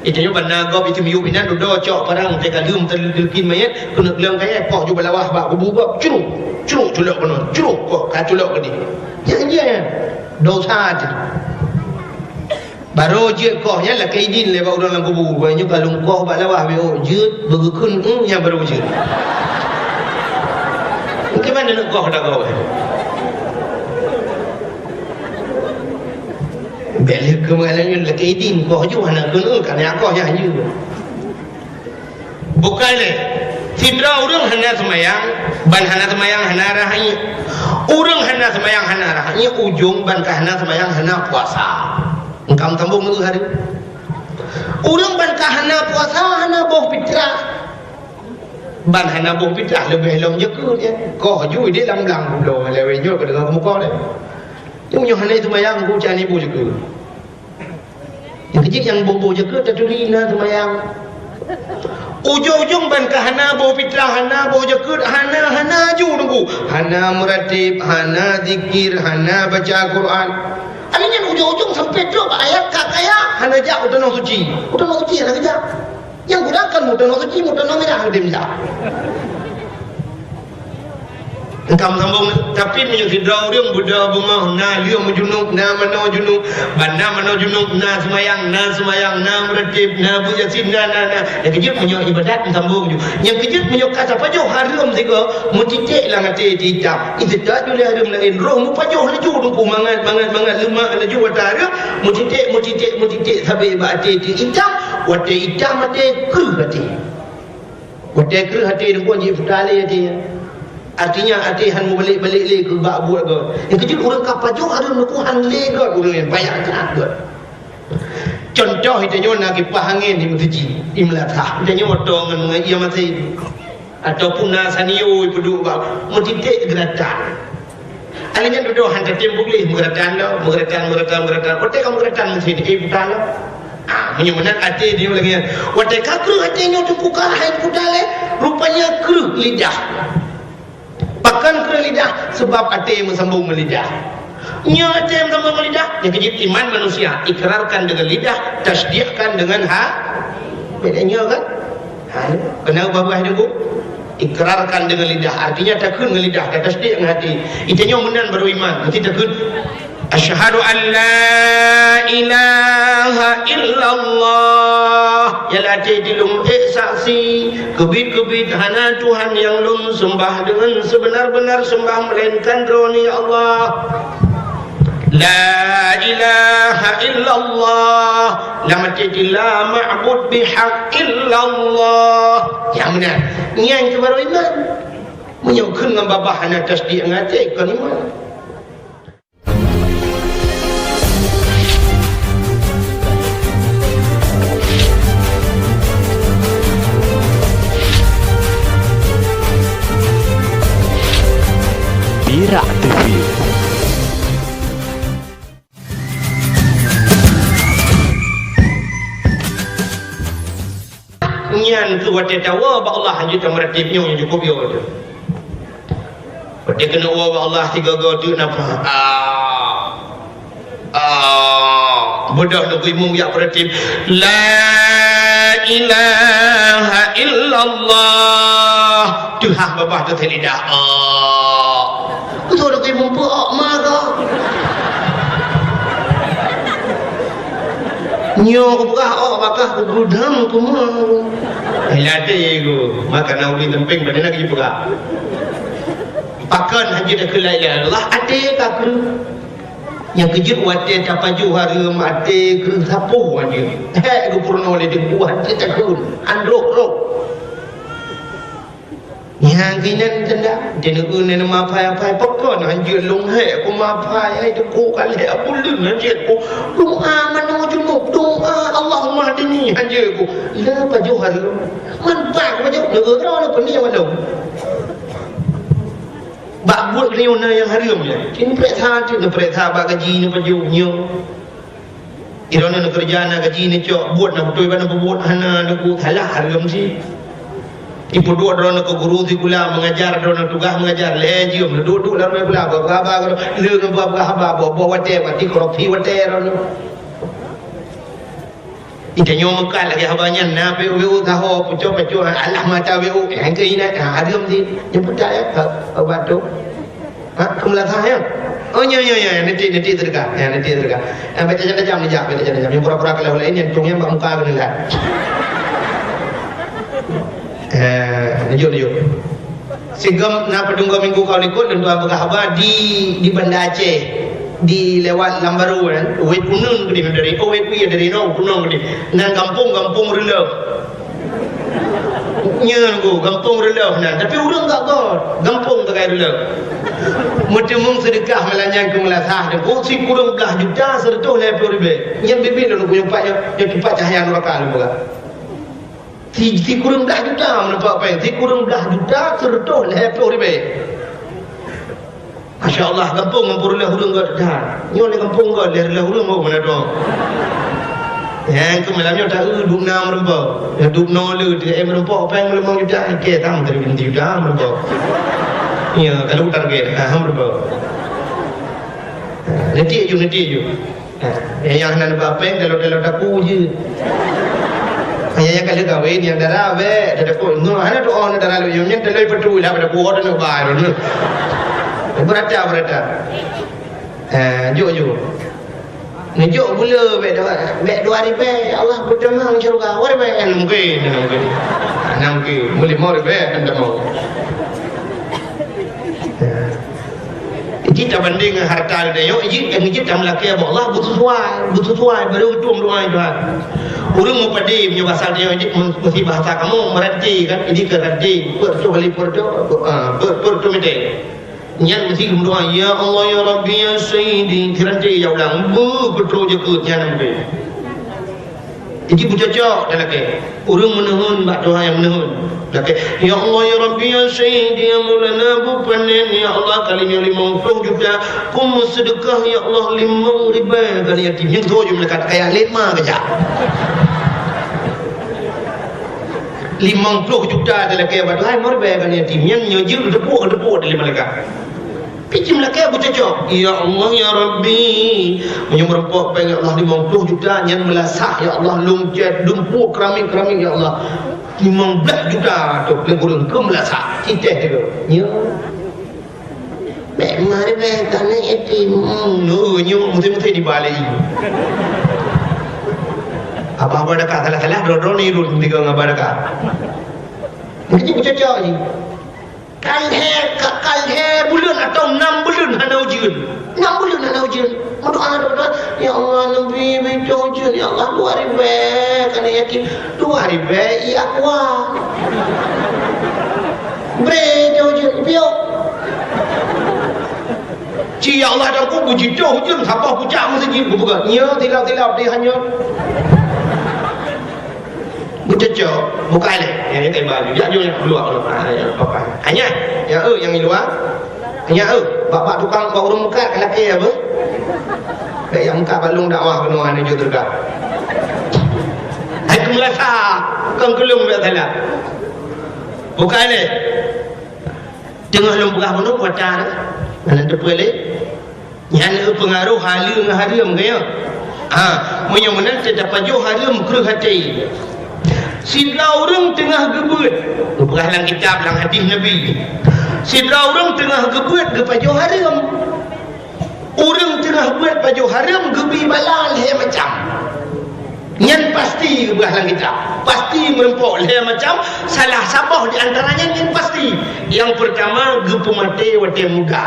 Itu yang benar kau itu miu binan duduk cok parang tekan dum terlekin mayat kena gelang kaya kau juga lawah bak kubu kau curuk culok penuh curuk kau kaculok ke dia. Yang dosa aja. Baru je kau yang lah kaidin lewat orang dalam kubu. Banyak kalau kau bak lawah beo je berkun yang baru je. Mungkin mana nak kau dah kau. bela kemalannya laki idin kau ju hana kena kan ya kau ya ju bukan le tidra urang hana semayang ban hana semayang hana rahanya urang hana semayang hana rahanya ujung ban ka hana semayang hana puasa engkau tambung tu hari urang ban ka hana puasa hana boh fitrah ban hana boh fitrah lebih long je ke kau ju dia lam-lam bulo lewe nyo ke dengan muka le yang hana semayang ku cani bu je ke yang kecil yang bobo je ke tatulina semayang ujung-ujung ban ka hana bo fitrah hana bo je ke hana ju nunggu hana meratib hana zikir hana baca Quran akhirnya ujung-ujung sampai tu ayat kakaya hana jak utanong suci hana kejap yang gunakan utanong suci utanong merah dia minta engkau sambung tapi menyusi draurium buddha bunga na liu mujunuk na mano junuk bana mano junuk na semayang na meratib na bujasin na yang kejut menyo ibadat sambung ju yang kejut menyo kata pajoh harum sego mutitik lah ngate hitam itu tak jule harum lain roh mu pajoh laju dungku mangat lemak laju watara mutitik sampai bate hitam wate hitam mate kruh hati dungku ji futale hati artinya atihan mu balik-balik le ke bak buat ke yang kecil orang kapajo ada nuku han le ke orang yang banyak kenak ke contoh itu nyo nak kipas angin di masjid di Melaka dia nyo dengan mengaji masjid ataupun nasanio peduk bak mutitik geratan alanya duduk hantar tembok le geratan otak kamu geratan masjid bukan lo menyumenat hati dia lagi otak kakru hati nyo tu buka hai kudale rupanya kru lidah pakan ke lidah sebab hati bersambung melidah nya hati bersambung melidah yang kejip iman manusia ikrarkan dengan lidah tasdiqkan dengan bedanya kan kenapa babah dia ikrarkan dengan lidah artinya takun dengan lidah dan tasdiq dengan hati itanya menan baru iman mesti takun asyhadu an la ilaha illallah ya latih dilum saksi kebit hana Tuhan yang lum sembah dengan sebenar-benar sembah melainkan roni Allah la ilaha illallah la matiti la ma'bud bihaq illallah yang benar yang baru iman menyokong dengan babah hana tasdiq ngate kan iman Birak TV. Nyan tu wate tawa ba Allah hanya tak meratibnya yang cukup yo tu. Wate kena wa ba Allah tiga go tu napa? Bodoh nak imu ya meratib. La ilaha illallah. Tuhan babah tu lidah. Betul nak imu buat marah. Nyo ko buka bakah ko gudam ko mo. Ilate go maka na uli temping badana ki buka. Pakan haji dah kelai Allah ade ka kru. Yang kejut wate tapaju harum ade kru sapu aja. Go purno le de buat kita kun androk. Yang kinan tenda dia nak guna nama apa pakon anjir long he ko mapai ai tu ko kali apa lun anjir ko doa mana junub doa Allahumma hadini anjir ko la paju harum man pak paju negara ni pening mana bak buat kena yang harum je ini periksa bak gaji ni paju nyo irona nak kerja nak gaji ni cok buat nak betul mana buat hana nak halah harum si ibu dua drone ke guru di kula mengajar drone tugas mengajar lejium duduk dalam kula baba le ke baba bawa wate mati krofi wate ron ite nyom kal lagi habanya na pe u taho puco Allah mata u yang ke ina harum di jemput ya batu kumla saya oh nya nanti terdekat baca jam yang pura-pura kalau lain yang cungnya muka benar Najuk Sigam na padungga minggu kau likut dan tuan berkhabar di Banda Aceh di lewat Lambaru kan, wet punun ke dari wet pi dari no punun ke nan kampung relaf. Nya go kampung relaf nan, tapi urang tak god, kampung tak kaya relaf. Mutimung sedekah melanjang ke melasah dan ko si kurang belah juta serta lepo ribe. Yang bibir lu punya pak yang cepat cahaya neraka lu buka. Si kurang belah juta menampak apa? Si kurang belah juta serta lepo ribe. Masya Allah, kampung ngampur lah hurung god dah. Nyo le kampung god le hurung mau mana dong. Yang tu malamnya tak duk nam rempau. Ya duk no le dia rempau apa yang lemong juta ke tam dari binti juta rempau. Ya kalau target ham rempau. Nanti ju. Yang nan apa yang kalau daku je. Yang kalau kawin yang darah be, daku no ana tu on darah lu yang telai petu lah pada buat no bai no. Berata. Juk. Ngejuk pula bek 2 ribu Allah berdamang syurga. Wa ribu mungkin. Boleh mau ribu anda mau. Kita banding harta dia yo ijit tam laki Allah butuh tuai baru tuang doa itu. Urang mau padi punya bahasa dia ijit mesti bahasa kamu merati kan ijit kerati pertu Nyan mesti berdoa, ya Allah ya Rabbi ya Sayyidi. Tiranti ya ulang, betul je ke nyan nampak. Jadi bucacak dah laki. Orang menuhun, bak doa yang menuhun. Laki, ya Allah ya Rabbi ya Sayyidi ya Maulana bupanen ya Allah kalinya 50 juta. Kum sedekah ya Allah 5 ribu kali yatim. Yang tu je melekat kayak 5 kejap. 50 juta dah laki abad. Hai mau ribu kali yatim. Yang nyajir depuk dari mereka. Pijim lah kaya bucacok. Ya Allah ya Rabbi. Menyemberpok pengen Allah 50 juta. Yang melasah ya Allah. Lumcat, dumpuk, keramik ya Allah. 15 juta tu. Pelengkurung ke melasah. Citeh tu. Ya. Baik mari baik. Tak naik yatim. Nyu. Mesti dibalik. Apa dekat. Salah-salah. Dua-dua ni rut. Tiga dengan apa dekat. Mesti bucacok ni. Kalhe bulan atau 6 bulan hana ujian. 6 bulan hana ujian. Doa. Ya Allah Nabi betul ujian. Ya Allah 2 ribu kena yakin 2 ribu ya kuah. Betul ujian biar. Ci ya Allah dah ku puji doh ujian siapa pucak masjid buka. Ya tilap dia hanya bucacok bukan yang kayak baju ya yang keluar apa hanya ya yang di luar hanya bapak tukang bawa urung muka lelaki apa baik yang muka balung dakwah kena ada juga tergak aku melasa kau kelum tak salah bukan ni tengah lembah mana kuatan mana terpilih yang pengaruh halu haram kaya punya mana terdapat jauh haram keruh hati. Sidra orang tengah gebut. Berhalang kitab lang hadis Nabi. Sidra orang tengah gebut ke pajuh haram. Orang tengah buat pajuh haram gebi balal he macam. Nyan pasti berhalang kitab. Pasti merempok he macam salah sabah di antaranya nyan pasti. Yang pertama gepu mati wate muda.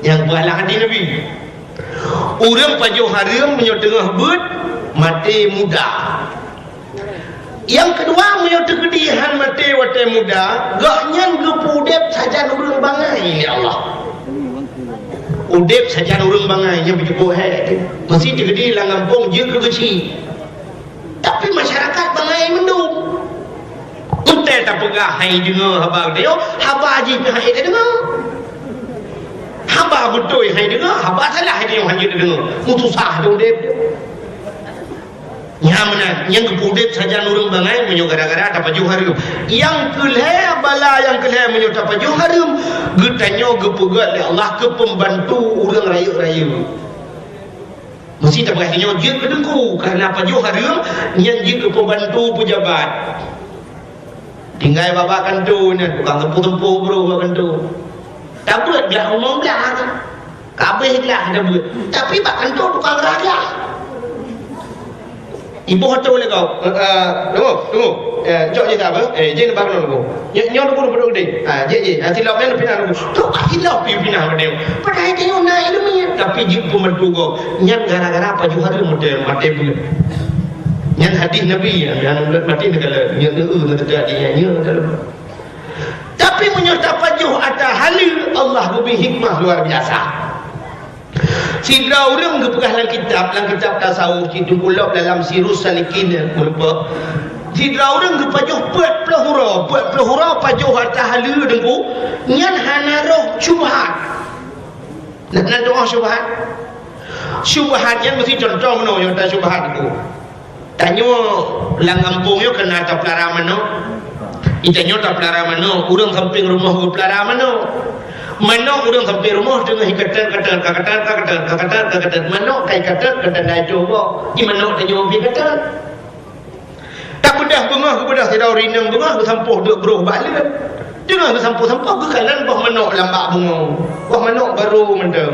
Yang berhalang hadis Nabi. Orang pajuh haram menyo tengah but mati muda. Yang kedua menyatu kedihan mati wate muda gaknyan gepudep saja urang bangai ya Allah. Udep saja urang bangai yang begitu he. Masih digedi lang kampung je ke kecil. Tapi masyarakat bangai mendung. Unte tak pegah hai dengar haba dia. Haba ji hai dia dengar. Haba betul hai dengar, haba salah dia hanya dengar. Mutusah dong udep. Yang kepudit saja nurung bangai menyo gara-gara dapat juharum. Yang keleh bala yang keleh menyo dapat juharum. Getanyo gepegat oleh Allah ke pembantu orang rayu-rayu. Mesti tak berhasilnya dia kedengku kerana apa juharum yang dia ke pembantu pejabat. Tinggal bapak kantu ni tukang tempuh-tempuh bro bapak kantu. Tak buat belah umum belah. Kabeh belah dah buat. Tapi bapak kantu tukang rakyat. Ibu hotel boleh kau. Tunggu. Jom je tak apa. Je nak bangun aku. Nyon aku duduk gede. Je. Silap kan pindah aku. Tu silap pindah dia. Padahal dia nak ilmu tapi je pun menduga. Nyan gara-gara apa juga ada model mati pun. Nyan hadis Nabi yang mati negara. Nyan terjadi nya dalam. Tapi menyerta pajuh atas halil Allah lebih hikmah luar biasa. Sidra orang ke dalam kitab tasawuf itu pula dalam Sirus Salikin lupa. Sidra orang ke pajuh buat pelahura pajuh atas halil dengku nyan hanaroh syubhat. Nak doa syubhat. Syubhat yang mesti contoh mana yang tak syubhat itu. Tanya lang kampung yo kena tak pelara mana. Itanya tak pelara mana, orang samping rumah ke pelara mana. Mana orang sampai rumah dengan hikatan mana kai kata dah coba di mana tanya dia kata tak bedah bengah tidak rinang bengah sampuh duk beruh balik jangan sampuh ke kanan bah mana lambak bunga bah mana baru mendem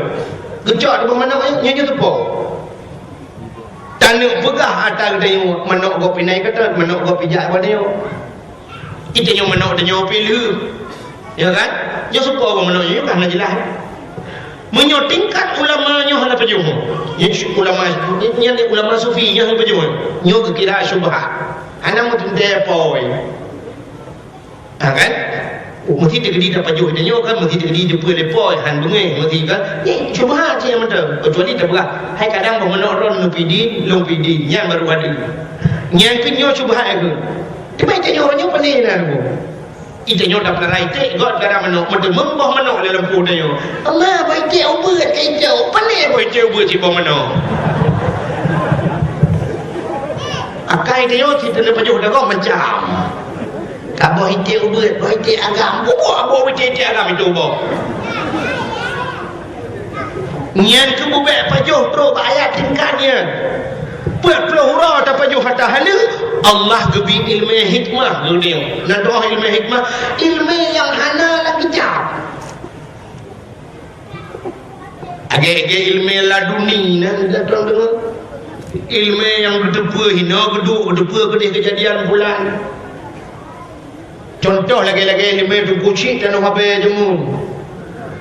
gejak bah mana nyanyi tepo tanuk pegah atas dia mana go pinai kata mana go pijak pada dia kita yang mana tanya pilih ya kan dia suka orang menanya kan jelas menyotingkan ulamanya hala pejuh ulama sufi yang pejuh nyo kira syubhat anak mungkin depoi kan mesti digedi dapat pejuh dia kan mesti digedi depa depoi han bengeh mesti kan syubhat yang betul kecuali tak berat hai kadang mengenon lumpidin yang baru ada yang kenyo syubhat ke tiba tanya orangnya pandai lah itu nyoda pelarai tek god gara manok mendemem boh manok dalam puda yo Allah baik tek ubeut kai jauh pandai baik tek ubeut si boh manok akai dia yo kita nak pajuh dah kau macam kabo ite ubeut baik tek agam boh ite agam itu boh nyan ke bubek pajuh pro ayat tingkatnya buat pelahura tak pajuh hatta halu Allah gebi ilmu hikmah dunia. Nak doa ilmu hikmah, ilmu yang hana lagi jauh. Agak-agak ilmu laduni nak datang dengan ilmu yang berdepa hina berdepa kejadian bulan. Contoh lagi-lagi ilmu tu kucing dan habis jemu.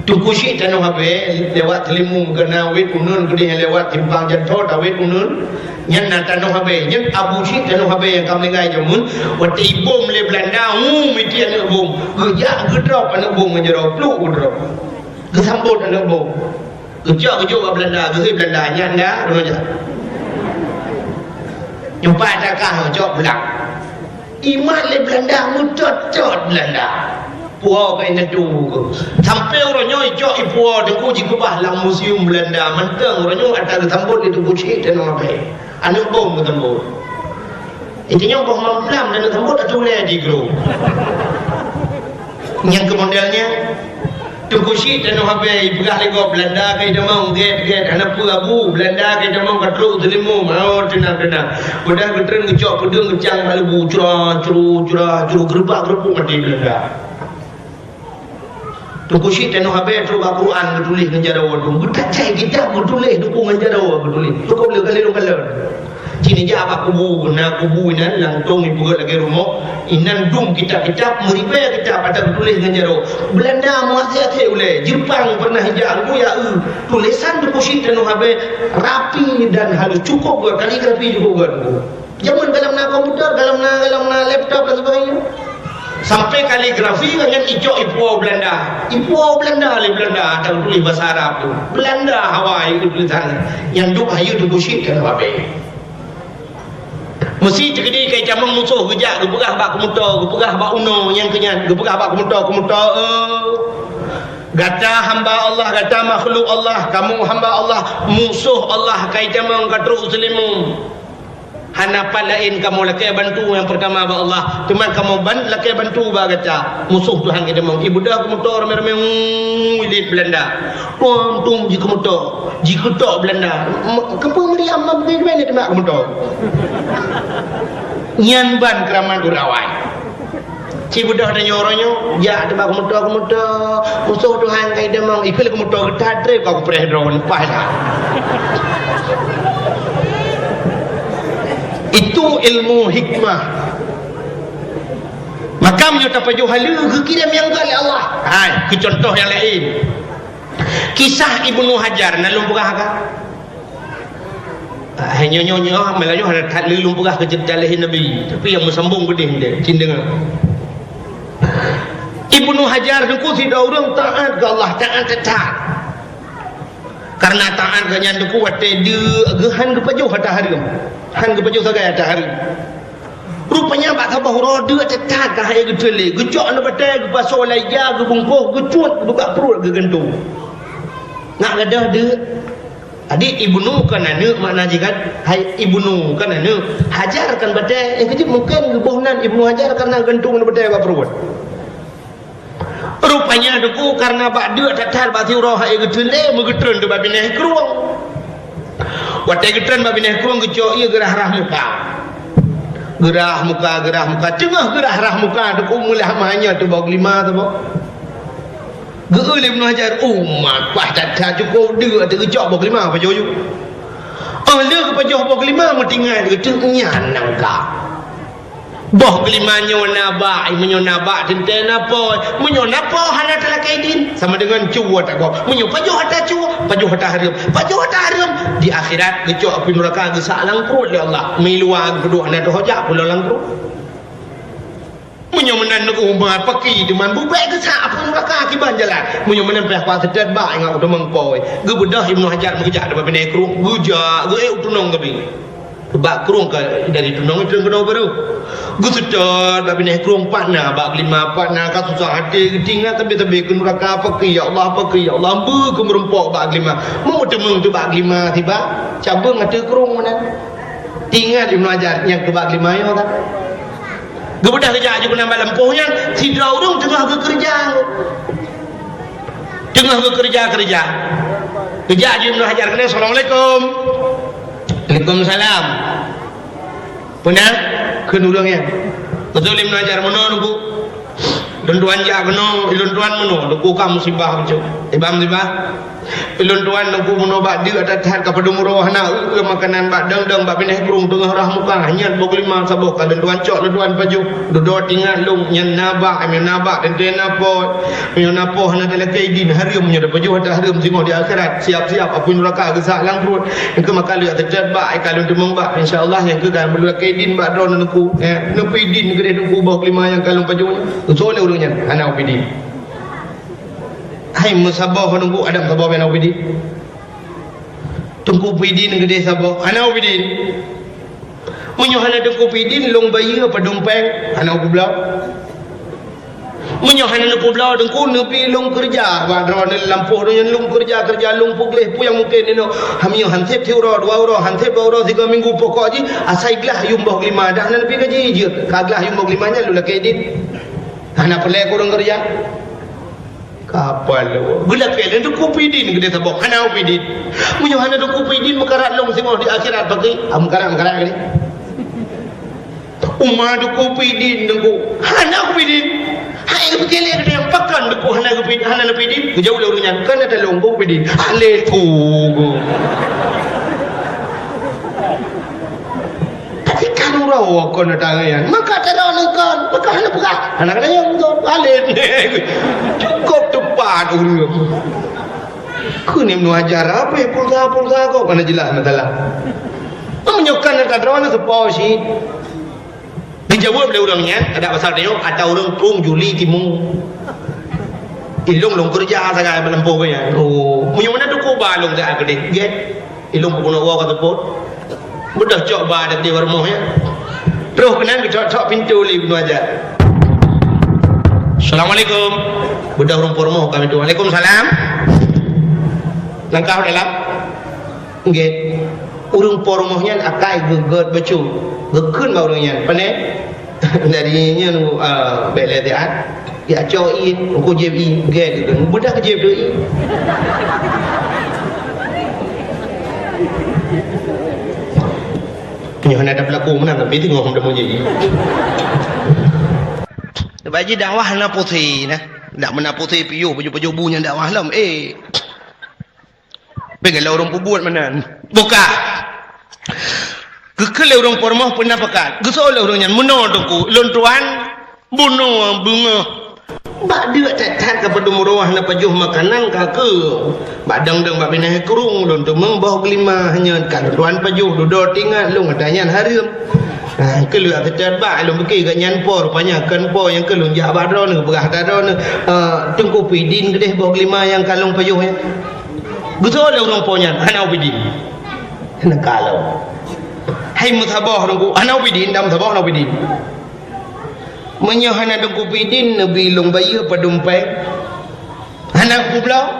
Tu kucing dan habis lewat limu kena wet unun kedih lewat timpang jatuh dawet unun. Yang nak tanah habis yang Abu Syid tanah habis yang kami ngai jamun waktu bom le Belanda mesti anak bom gejak gedrop anak bom menjerau pluk gedrop gesambut anak bom gejak Belanda gehoi Belanda nya anda roja jumpa adakah jawab belak iman le Belanda mutot Belanda puau kai nadu sampai orangnya ijok ipuau deku jikubah lang museum Belanda menteng orangnya ada gesambut itu bucik tanah habis anak bom bertembur intinya bom mamplam dan bertembur tak boleh di grup yang kemodelnya tukusi dan habis pegah lego Belanda kai demang get anak purabu Belanda kai demang katruk telimu mau tenang udah getren ngejok pedeng ngecang malebu curah gerbak mati Belanda tukusi dan habis tu Al-Quran bertulis ngejarawa tu betacai kita bertulis dukung ngejarawa bertulis tu kau boleh kali Cini je apa kubu inan langtung ibu lagi rumah inan dum kitab meribah kitab pada tulis dengan jaro Belanda muasyat oleh Jepang pernah hijau ya tulisan deposit dan habe rapi dan halus cukup buat kaligrafi juga buat zaman dalam komputer dalam laptop dan sebagainya sampai kaligrafi dengan hijau ipuau Belanda le Belanda atau tulis bahasa Arab tu Belanda Hawaii tulisan yang duk hayu deposit dan habe mesti terjadi kai camang musuh gejak gepegah bak komuter gepegah bak uno yang kenyan gepegah bak komuter gata hamba Allah gata makhluk Allah kamu hamba Allah musuh Allah kai camang katru muslimu hanapan lain kamu lakai bantu yang pertama ba Allah teman kamu lakai bantu ba gata musuh Tuhan kita mau ibu dah komuter ramai-ramai di Belanda tung ji komuter ji ketok Belanda kampung Meriam bagaimana teman komuter nyan ban keraman Gurawan si budak dan nyorongnya ya ada komuter musuh Tuhan kai demang ikut komuter getat trip kau preh drone pas Itu ilmu hikmah. Makamnya tapajuh hala ke kira yang oleh Allah. Hai, ke contoh yang lain. Kisah Ibnu Hajar nak lumpurah ke? Hanya nyonya Melayu ada tak lumpurah ke jalalah Nabi. Tapi yang bersambung geding dia, cindengar. Ibnu Hajar dengku tidak orang taat ke Allah, taat tetap. Karena taat ke yang dengku wate dia gehan ke pajuh hata hari. Han ke pajuh sagai hata hari. Rupanya bak tabah roda tetap ke hai gedele. Gejok na batai ke pasal laya ke bungkuh ke cuat buka perut ke gentung. Nak gadah dia. Adik Ibnu kan anak makna jikan hai Ibnu kan anak Hajar kan batai. Kecil mungkin kebohnan Ibnu Hajar karena gentung na batai buka perut. Rupanya duku karena bak dia tatar bak tiurah hai gedele megetren tu bak bineh keruang. Watai getren bak bineh keruang gejok ia gerah rah muka. Gerah muka tengah gerah rah muka tu mulai hamanya tu bawa kelima tu bawa geul Ibnu Hajar umat pah tak cukup dia terjok bawa kelima apa jojo dia ke pajoh bawa kelima mentinggal dia nyanang ka bawa kelima nyona ba menyona ba tenten apa menyona apa hana talakaidin sama dengan cuwa tak kau menyo pajoh hata cuwa pajoh hata haram di akhirat gejok api neraka ge salang perut ya Allah miluang kedua na hojak pula lang perut menyo menan ku umat paki deman bubek ke sak api neraka akiban jalan menyo menan peh kuat sedet ba ngau tu mengkoi ge bedah Ibnu Hajar mengejak depan bene krung guja ge utunong gebi bak krung ke dari tunong itu kena baru gusutot bak bene krung patna bak lima patna ka susah hati ketingat tapi ke neraka paki ya Allah bu ke merempok bak lima mau temung tu bak lima tiba cabang ada krung mana tinggal Ibnu Hajar yang ke bak lima ya tak gebedah kerja juga nambah lempuhnya tidak orang tengah bekerja kerja Ibnu Hajar kena Assalamualaikum Waalaikumsalam punah kenurangnya betul Ibnu Hajar menunggu Lunduan ja kena lunduan meno luku ka musibah macam ibam lunduan luku meno bak dia ada tahap kepada murah nak makanan bak dang bak bineh kurung tengah rah muka hanya 25 sabuk ka lunduan cok lunduan baju duduk tinggal lung nyen nabak dan den apa nyen apa hana dalam kaidin harum nya baju ada harum tengok di akhirat siap-siap apa neraka ke sak lang perut engke makan lu terjad bak kalau demong bak insyaallah yang ke kan belu kaidin bak drone nuku nepi din gede nuku bau 5 yang kalung baju soleh urangnya anak opidi hai musabah nunggu adam sabah anak opidi tunggu opidi nang gede sabah anak opidi menyohana tunggu opidi long bayi apa dompeng anak kubla menyohana nak kubla tunggu nepi long kerja badron lampu dengan long kerja long pugleh pu yang mungkin ini hamio hansep tiuro 2 euro hansep 2 euro 3 minggu pokok ji asai gelah yumbah 5 dah nepi gaji je kaglah yumbah 5 nya lu lakedin anak pelai kurang kerja kapal lu gula pelen tu kupidin gede sabok anak kupidin munyo hana tu kupidin mekarat long singok di akhirat bagi mekarat gini umma tu kupidin nunggu anak kupidin hai bekele gede yang pakan tu hana kupidin jauh le urunyan kan ada long kupidin ale tu kan rawa kon tangan maka terang kan maka hana buka anak yang tu alit cukup tepat urang ku ni Ibnu Hajar apa pulsa kau kana jelas masalah menyokan tak rawan sepau si dijawab oleh orangnya ada pasal dia ada orang tung Juli timung ilung long kerja sagai melempuh ya munyo mana tu ko balong ga gede get ilung puno wa ka tepot mudah coba ada di warmoh ya terus kena cocok pintu Ibnu Hajar Assalamualaikum mudah rumpur-rumpur kami tu Waalaikumsalam langkah dalam nggih urung pormohnya akai geget becu gekeun ba urangnya pane darinya nu bele deat ya coi ko jebi ge budak ke jebi punya ada berlaku mana tapi tengok hom demo jadi baji dakwah na putih nah ndak mena putih piu baju bunya dakwah lam pegal orang buat mana buka Kekele orang pormoh pernah pakat. Gesol orang yang menor tu lon tuan bunuh bunga. Bak dia tak kepada muruah nak pajuh makanan ke. Bak dang-dang bak binah kurung lon tu membah kelima hanya kan tuan pajuh duduk tinggal long tanya harim. Kelu ketat bak long beki kat nyan po rupanya kan po yang kelun jak badro ni berah daro ni tengku pidin kedeh bah kelima yang kalong pajuhnya. Betul orang po nyan hanau pidin. Nak kalau. Hai muthabah dongku hanau pidin dam thabah hanau pidin. Menyahana dengku pidin nabi long bayu padumpai anak ku belau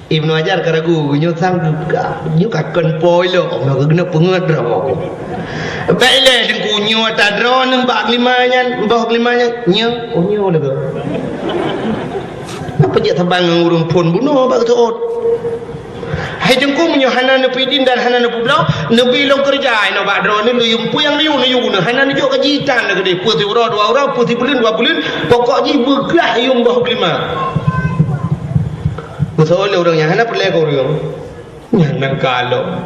Ibnu Hajar karagu nyotang juga nyukakan poilo nak kena pengadra baile dengku nyota dro nang bak limanya mbah limanya nyo lagu apa je tabang urung pun bunuh bak tuot hai dengku menyahana nabi pidin dan hana nabi belau nabi long kerja no bak dro ni luyum puyang liu ni hana ni jok kajitan nak de putih ura dua ura putih bulan dua bulan pokok ji bergerak yung bah lima betul orang yang hana perle ko orang yang kalau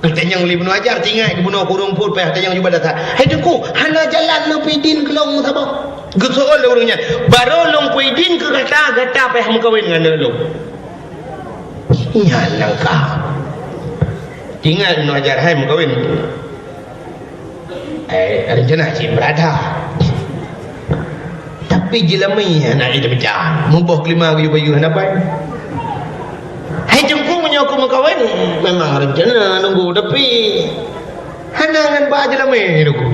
tanyang Ibnu Hajar tinggal di bunuh kurung pun payah tanyang juga datang hai dengku hana jalan no pidin kelong sabah betul orangnya baru long pidin ke gata payah mengkawin dengan long ya langkah tinggal Ibnu Hajar hai mengkawin rencana si berada tapi jelamai anak dia pecah mubah kelima bayu-bayu hana pai hai jengkung menyokong mengkawin memang rencana nunggu tapi hana ngan ba jelamai nunggu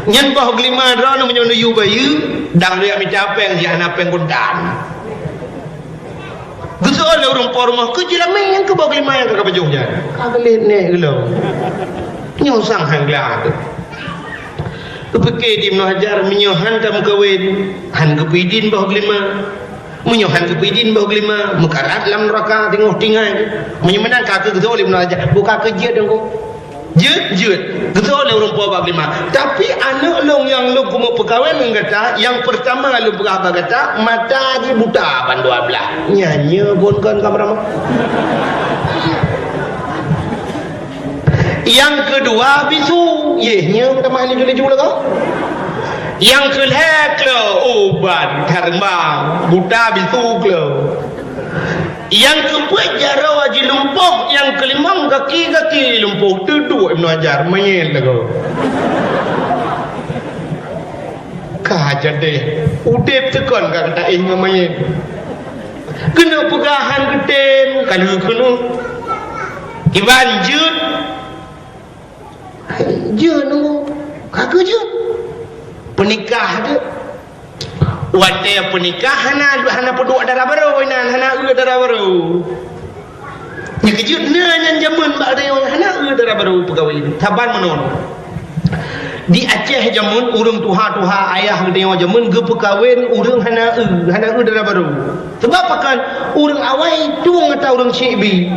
nyan bah kelima dra nu menyono bayu dang dia micapeng si anak peng kuntan betul orang pormah ke jelamai yang ke bah kelima yang ke bajunya kagelit ne gelo nyosang hangla tu kepeke di Ibnu Hajar menyohan tam kawin han kepidin bah kelima menyohan kepidin bah kelima mekarat dalam neraka tengok tinggal menyemenang kaki betul Ibnu Hajar buka kerja dengku jut betul orang puas bah kelima tapi anak long yang lu kumu perkawin kata yang pertama lu berapa kata mata je buta pan 12 nyanyi pun kan kamera yang kedua bisu yehnya kita mahal ni juga kau yang kelak obat karma buta bisu klo yang keempat jara wajib lumpuh yang kelima kaki lumpuh duduk Ibnu Hajar main kau kajar deh udep tekan kata main kena pegahan ketem kalau kena kibanjut nunggu kagak je penikah dia wate penikah hana peduk darah baru hana darah baru nya kejut nanya zaman bak dia hana darah baru pegawai taban menon di Aceh jamun urang tuha ayah dia jamun ge pekawin urang hana darah baru sebab kan urang awai tuang atau urang cibi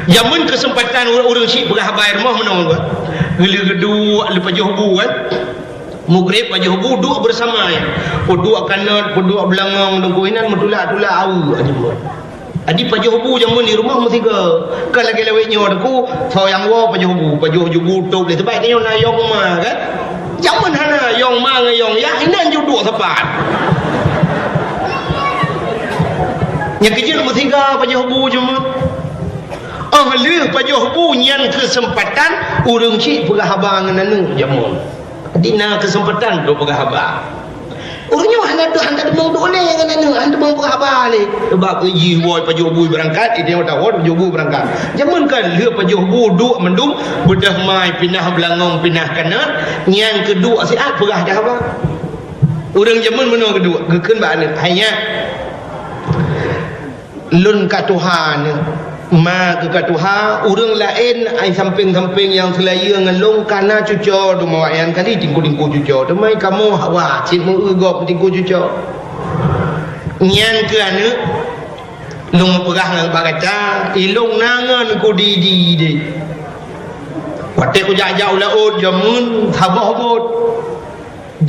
zaman kesempatan orang syik berhabar rumah menang buat gila kedua lepas juhubu kan mugrib pajah hubu duduk bersama ya duduk kanan duduk belangang nungguinan mentulak-tulak au adi pajah hubu jamun di rumah mesti ke kan lagi leweknya aku sayang wa pajah hubu tu boleh terbaik kan nak yong ma kan jamun hana yong ma ngayong ya hinan juduk sepat yang kecil mesti ke pajah hubu jamun ahli pajuh bunyian kesempatan urang cik berhabar dengan anu jamun dina kesempatan do berhabar urangnya handa demong boleh dengan anu handa demong berhabar le sebab uji boy pajuh bui berangkat dia tahu pajuh bui berangkat jamun kan le pajuh bu duk mendung bedah mai pindah belangong pindah kanan yang kedua siat berah dah apa urang jamun menang kedua gekeun ba hanya lun ka Tuhan ma ke Tuhan urang lain ai samping-samping yang selaya ngelong kana cuco do mawayan kali tingku-tingku cuco demai kamu hawa cik mu ugop tingku cuco nyan ke anu long perah nang bagata ilong nangan ku di de wate ku jauh laut jamun thabah bot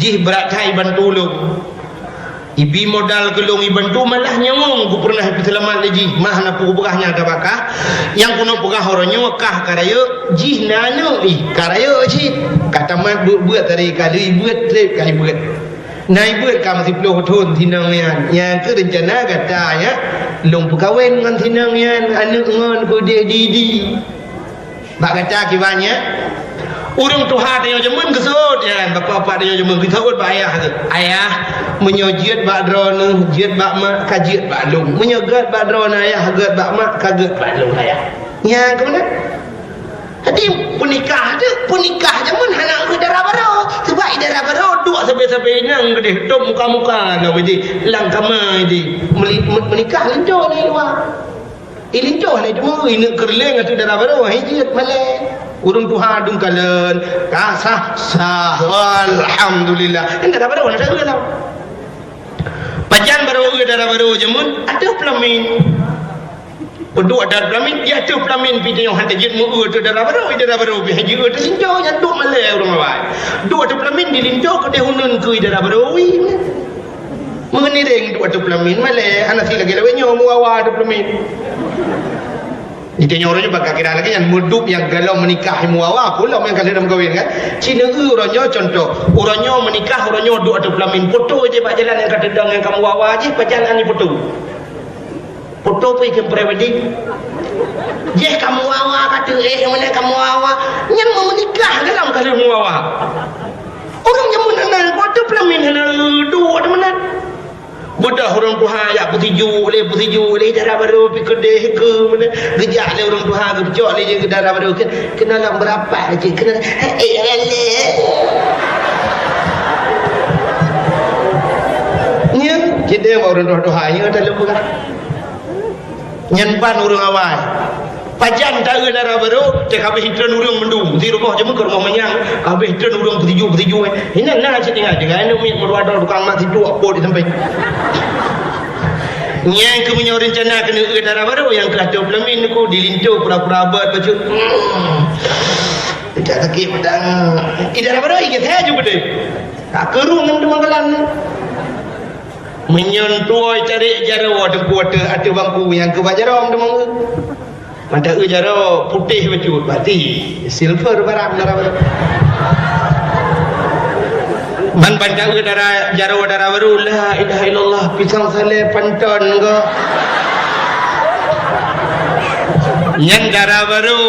jih berat hai bantulung Ibi modal kelong ibantu malah nyamong ku pernah selamat leji mah na pugahnya ada bakah yang kuno pugah horonyo kah karayo jih nanu karayo ji kata mat buat dari kali buat trip kali buat nai buat kam 10 tahun tinang yang ke rencana kata ya long pegawai dengan tinang yan anu ngon ku dia di bak kata kibannya urang Tuhan dia jamun kesut ya bapa-bapa dia jamun kesut ba ayah menyojiat bak drone jiat bak mak kajiat bak long menyogat bak drone ayah hagat bak mak kagat bak long ayah nya ke mana hadi punikah jamun anak ke darah baru sebab darah baru dua sampai nang gede top muka-muka nak jadi langkama di menikah linjo ni wa ilinjo ni cuma ini kerleng atau darah baru hijiat malai urung Tuhan dung kalen kasah sah alhamdulillah anda dah baru dah tahu pajan baru darah baru jamun ada pelamin penduk ada pelamin dia ada pelamin pidin yang hantar jit mu tu darah baru bi haji tu sinjo yang duk malai urang awai duk ada pelamin di linjo ke dehunun ke darah baru mengenai deng duk ada pelamin malai anak si lagi lawenyo mu awa ada pelamin itu nyoranya bakal kira lagi yang muduk yang galau menikah muawa pula yang kalian kawin kan Cina urangnya contoh urangnya menikah urangnya duk ada pelamin foto je pak jalan yang kadang yang kamu wawa je pajangan ni foto pergi ke pre-wedding je kamu wawa kata mana kamu wawa yang mau menikah dalam kalian muawa orangnya menanan foto pelamin duk ada mana bodoh orang Tuhan ya putiju le darah baru pi kedeh ke mana gejak le orang Tuhan ke pecok le je ke darah baru kena lang berapa je kena le nya kita orang Tuhan nya tak lupa kan nyanpan orang awal pajan tak darah baru cek habis hidran urang mendung di rumah je ke rumah menyang habis hidran urang putiju ini nak je tinggal dengan anu mit merwada tukang mak tidur apa di sampai yang ke punya rencana kena ke darah baru yang kelas 12 min ku dilincu pura-pura abad baju tidak sakit pedang darah baru ikut saya juga deh tak kerung dengan teman-teman menyentuh cari jarawa ada kuota ada bangku yang ke bajarom teman mata jaro putih baju berarti silver barang darah baru ban panjang darah jaro darah baru la ilaha illallah pisang sale panton ke yang darah baru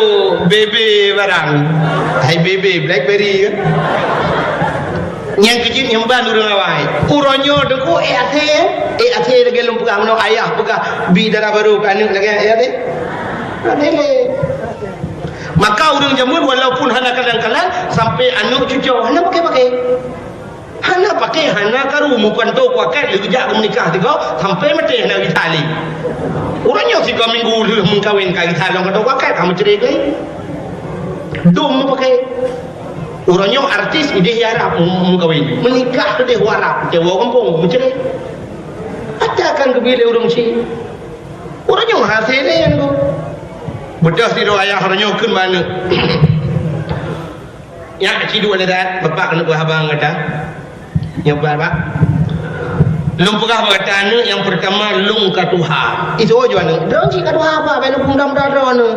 bebe barang hai bebe blackberry kan yang kecil yang ban urang awai uronyo deku ate lagi lum pegang no ayah pegang bi darah baru kan lagi ate maka urang jamun walaupun hana kadang-kadang sampai anu cucu hana pakai hana karu mukan tu kuakat lejak menikah tiga sampai mati hana ditali orangnya 3 minggu lu mengkawin kali tali kata kuakat kamu cerai lagi dom pakai orangnya artis ide harap mengkawin menikah tu dia harap dia kampung mencerai akan kebile urang si orangnya hasilnya yang tu bedah tidur ayah orangnya ke mana yang cidu ada dah bapak kena buah abang kata yang berapa lung pegah kata anu yang pertama lung katuha itu aja anu dong si katuha apa benu pundam dara anu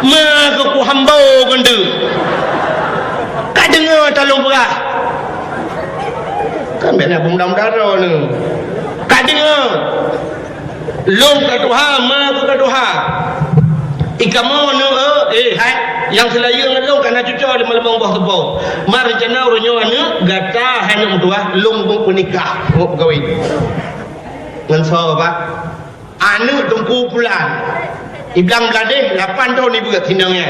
ma ku hambau gende ka dengar talung pegah kan benu pundam dara anu ka dengar lung katuha ma ku katuha ikamu nu hai yang selayang ngelong kana cucu di malam buah kebau mar rencana uronyo anu gata hanum tua lung menikah mau kawin ngan so pak anu tungku pulang iblang beladeh 8 tahun ibu kat tinangnya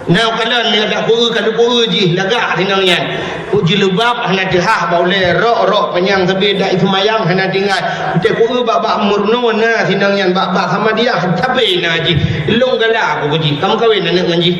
now kalian ni ada puru ji lagak tinangnya uji lubab hana dihah baule rok penyang sebeda itu mayang hana tinggal te puru bak murno na tinangnya bak sama dia tapi na ji long galak aku ji kamu kawin anak ngaji